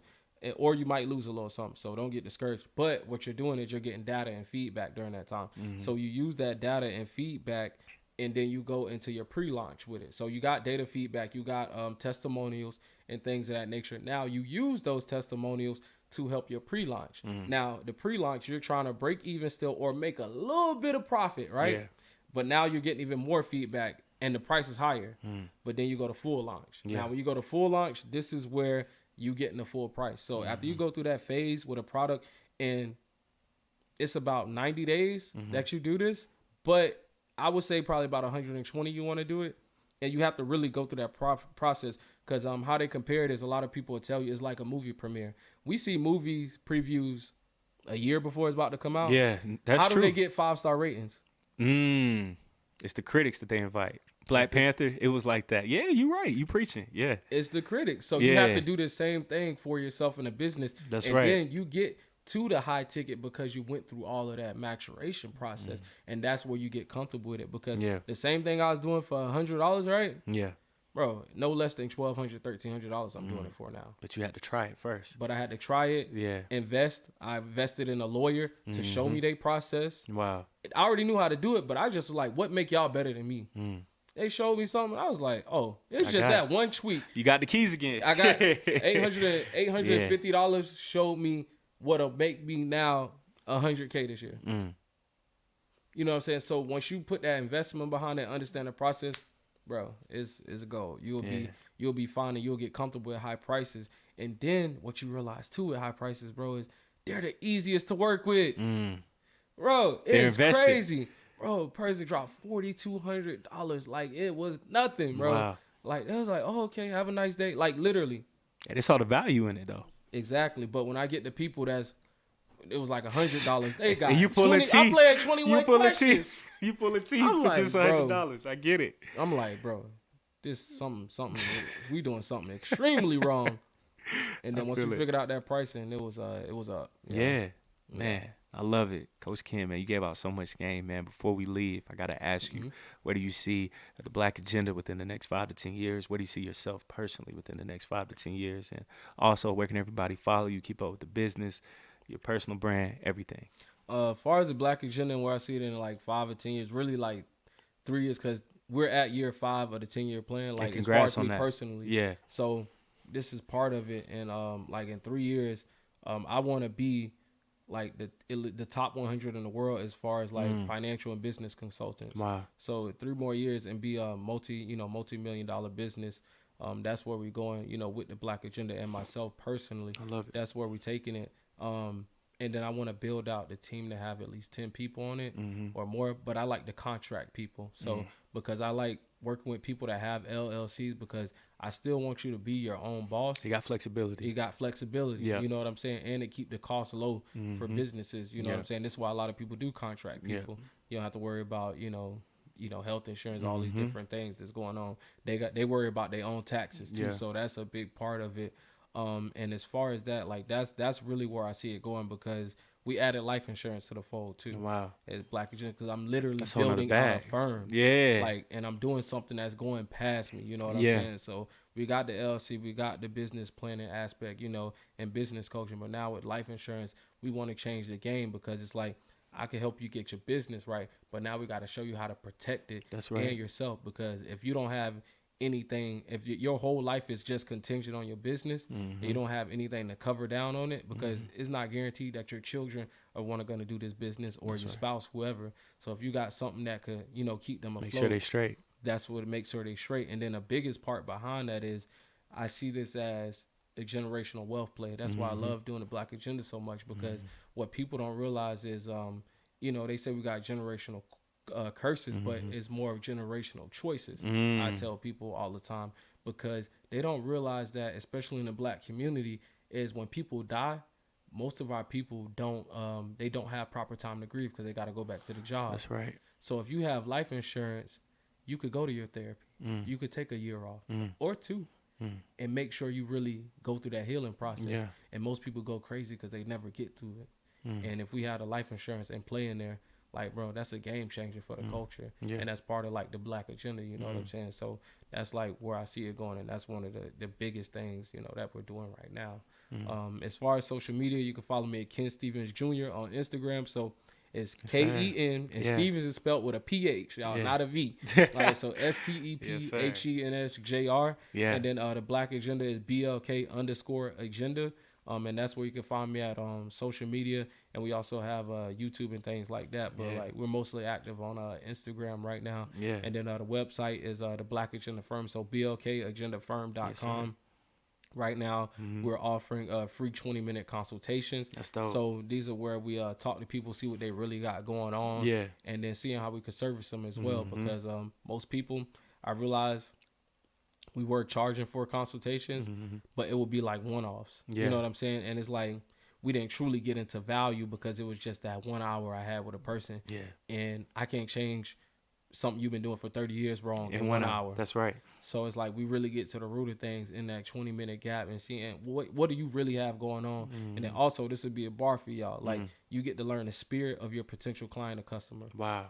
Or you might lose a little something, so don't get discouraged. But what you're doing is you're getting data and feedback during that time. So you use that data and feedback, and then you go into your pre-launch with it. So you got data feedback, you got testimonials and things of that nature. Now you use those testimonials to help your pre-launch. Now the pre-launch, you're trying to break even still or make a little bit of profit, right? Yeah. But now you're getting even more feedback and the price is higher. But then you go to full launch. Yeah. Now when you go to full launch, this is where you getting the full price. So after you go through that phase with a product, and it's about 90 days that you do this, but I would say probably about 120 you want to do it, and you have to really go through that process, because how they compare it is, a lot of people will tell you it's like a movie premiere. We see movies previews a year before it's about to come out. Yeah, that's How true. do they get 5-star ratings? It's the critics that they invite. Black Panther, it was like that. Yeah, you're right. You preaching. Yeah. It's the critics. So you have to do the same thing for yourself in a business. That's and right. And then you get to the high ticket because you went through all of that maturation process. And that's where you get comfortable with it. Because the same thing I was doing for $100, right? Yeah. Bro, no less than $1,200, $1,300 I'm doing it for now. But you had to try it first. But I had to try it. Yeah. Invest. I invested in a lawyer to show me their process. Wow. I already knew how to do it, but I just was like, what make y'all better than me? They showed me something. I was like, oh, it's just that one tweak. You got the keys again. I got $850 showed me what'll make me now $100K this year. You know what I'm saying? So once you put that investment behind it, understand the process, bro, it's a goal. You'll be fine, and you'll get comfortable at high prices. And then what you realize too with high prices, bro, is they're the easiest to work with. Bro, it's crazy. Bro, person dropped $4,200 like it was nothing, bro. Wow. Like, it was like, oh, okay, have a nice day. Like, literally. And they saw the value in it, though. Exactly. But when I get the people it was like $100. They got you pulling teeth. I play at 21 questions. You pulling teeth I'm for like, just $100. I get it. I'm like, bro, this something. We doing something extremely wrong. And then once we figured out that pricing, it was up. Yeah, man. I love it. Coach Ken, man, you gave out so much game, man. Before we leave, I got to ask you, where do you see the Blk Agenda within the next 5 to 10 years? Where do you see yourself personally within the next 5 to 10 years? And also, where can everybody follow you, keep up with the business, your personal brand, everything? As far as the Blk Agenda and where I see it in like 5 or 10 years, really like 3 years, because we're at year 5 of the 10-year plan. Like, as far as me personally. Yeah. So this is part of it. And like in 3 years, I want to be like the top 100 in the world as far as like financial and business consultants. Wow. So 3 more years and be a multi-million-dollar business. That's where we're going, with the Blk Agenda and myself personally. I love it. That's where we're taking it. And then I want to build out the team to have at least 10 people on it or more. But I like to contract people. So because I like working with people that have LLCs, because I still want you to be your own boss. You got flexibility. You got flexibility. Yeah. You know what I'm saying? And it keep the costs low for businesses. You know what I'm saying? This is why a lot of people do contract people. You don't have to worry about, health insurance, all these different things that's going on. They worry about their own taxes too. So that's a big part of it. And as far as that, like that's really where I see it going, because we added life insurance to the fold too. Wow. As Blk Agenda, because I'm literally That's a whole nother building out a bag. firm. Yeah. Like, and I'm doing something that's going past me. You know what I'm saying? So we got the LLC, we got the business planning aspect, and business coaching. But now with life insurance, we want to change the game, because it's like, I can help you get your business right, but now we got to show you how to protect it. That's right. And yourself, because if you don't have anything, if your whole life is just contingent on your business, and you don't have anything to cover down on it, because it's not guaranteed that your children are going to do this business, or your spouse, whoever. So if you got something that could, keep them afloat, Make sure they straight. that's what makes sure they straight. And then the biggest part behind that is, I see this as a generational wealth play. That's why I love doing the Blk Agenda so much, because what people don't realize is, they say we got generational curses, but it's more of generational choices. I tell people all the time, because they don't realize that, especially in the Black community, is when people die, most of our people don't have proper time to grieve, because they got to go back to the job. That's right. So if you have life insurance, you could go to your therapy. You could take a year off or 2 and make sure you really go through that healing process. Yeah. And most people go crazy because they never get through it. And if we had a life insurance and play in there, like, bro, that's a game changer for the culture. Yeah. And that's part of like the Blk Agenda, you know what I'm saying? So that's like where I see it going. And that's one of the biggest things, that we're doing right now. As far as social media, you can follow me at Ken Stevens Jr. on Instagram. So it's Ken, and Stevens is spelled with a PH, y'all, not a V. All right, so STEPHENSJR. Yeah. And then the Blk Agenda is BLK_agenda. And that's where you can find me at social media, and we also have YouTube and things like that. But like, we're mostly active on Instagram right now. Yeah. And then the website is the Blk Agenda Firm, so blkagendafirm.com. Right now, we're offering free 20-minute consultations. That's dope. So these are where we talk to people, see what they really got going on, and then seeing how we can service them as well. Because most people, I realize, we were charging for consultations, but it would be like one-offs. You know what I'm saying? And it's like, we didn't truly get into value, because it was just that 1 hour I had with a person. Yeah. And I can't change something you've been doing for 30 years wrong in 1 hour. That's right. So it's like, we really get to the root of things in that 20-minute gap, and seeing what do you really have going on. And then also, this would be a bar for y'all. Like, you get to learn the spirit of your potential client or customer. Wow.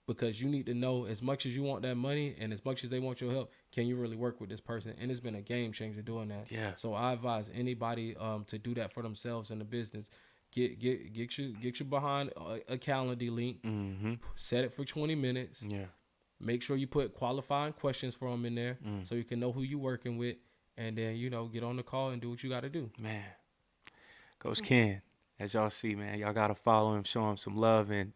Because you need to know, as much as you want that money and as much as they want your help, can you really work with this person? And it's been a game changer doing that. Yeah. So I advise anybody to do that for themselves in the business. Get you behind a Calendly link. Set it for 20 minutes. Yeah. Make sure you put qualifying questions for them in there, so you can know who you're working with, and then get on the call and do what you got to do. Man, Coach Ken. As y'all see, man, y'all got to follow him, show him some love. And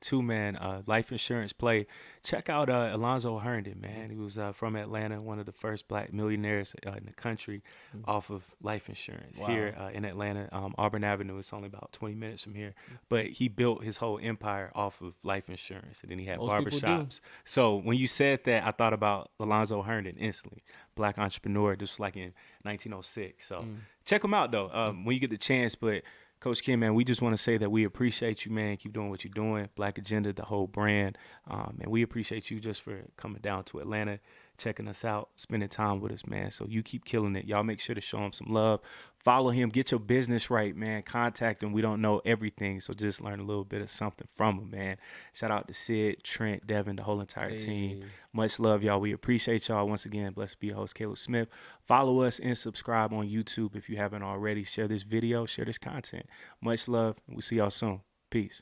life insurance play. Check out Alonzo Herndon, man. He was from Atlanta, one of the first Black millionaires in the country off of life insurance here in Atlanta. Auburn Avenue is only about 20 minutes from here. But he built his whole empire off of life insurance. And then he had barbershops. So when you said that, I thought about Alonzo Herndon instantly. Black entrepreneur. This was like in 1906. So check him out, though, when you get the chance. But Coach Ken, man, we just want to say that we appreciate you, man. Keep doing what you're doing. Blk Agenda, the whole brand. And we appreciate you just for coming down to Atlanta, checking us out, spending time with us, man. So you keep killing it. Y'all make sure to show him some love. Follow him. Get your business right, man. Contact him. We don't know everything, so just learn a little bit of something from him, man. Shout out to Sid, Trent, Devin, the whole entire team. Much love, y'all. We appreciate y'all. Once again, blessed be your host, Caleb Smith. Follow us and subscribe on YouTube if you haven't already. Share this video. Share this content. Much love. We'll see y'all soon. Peace.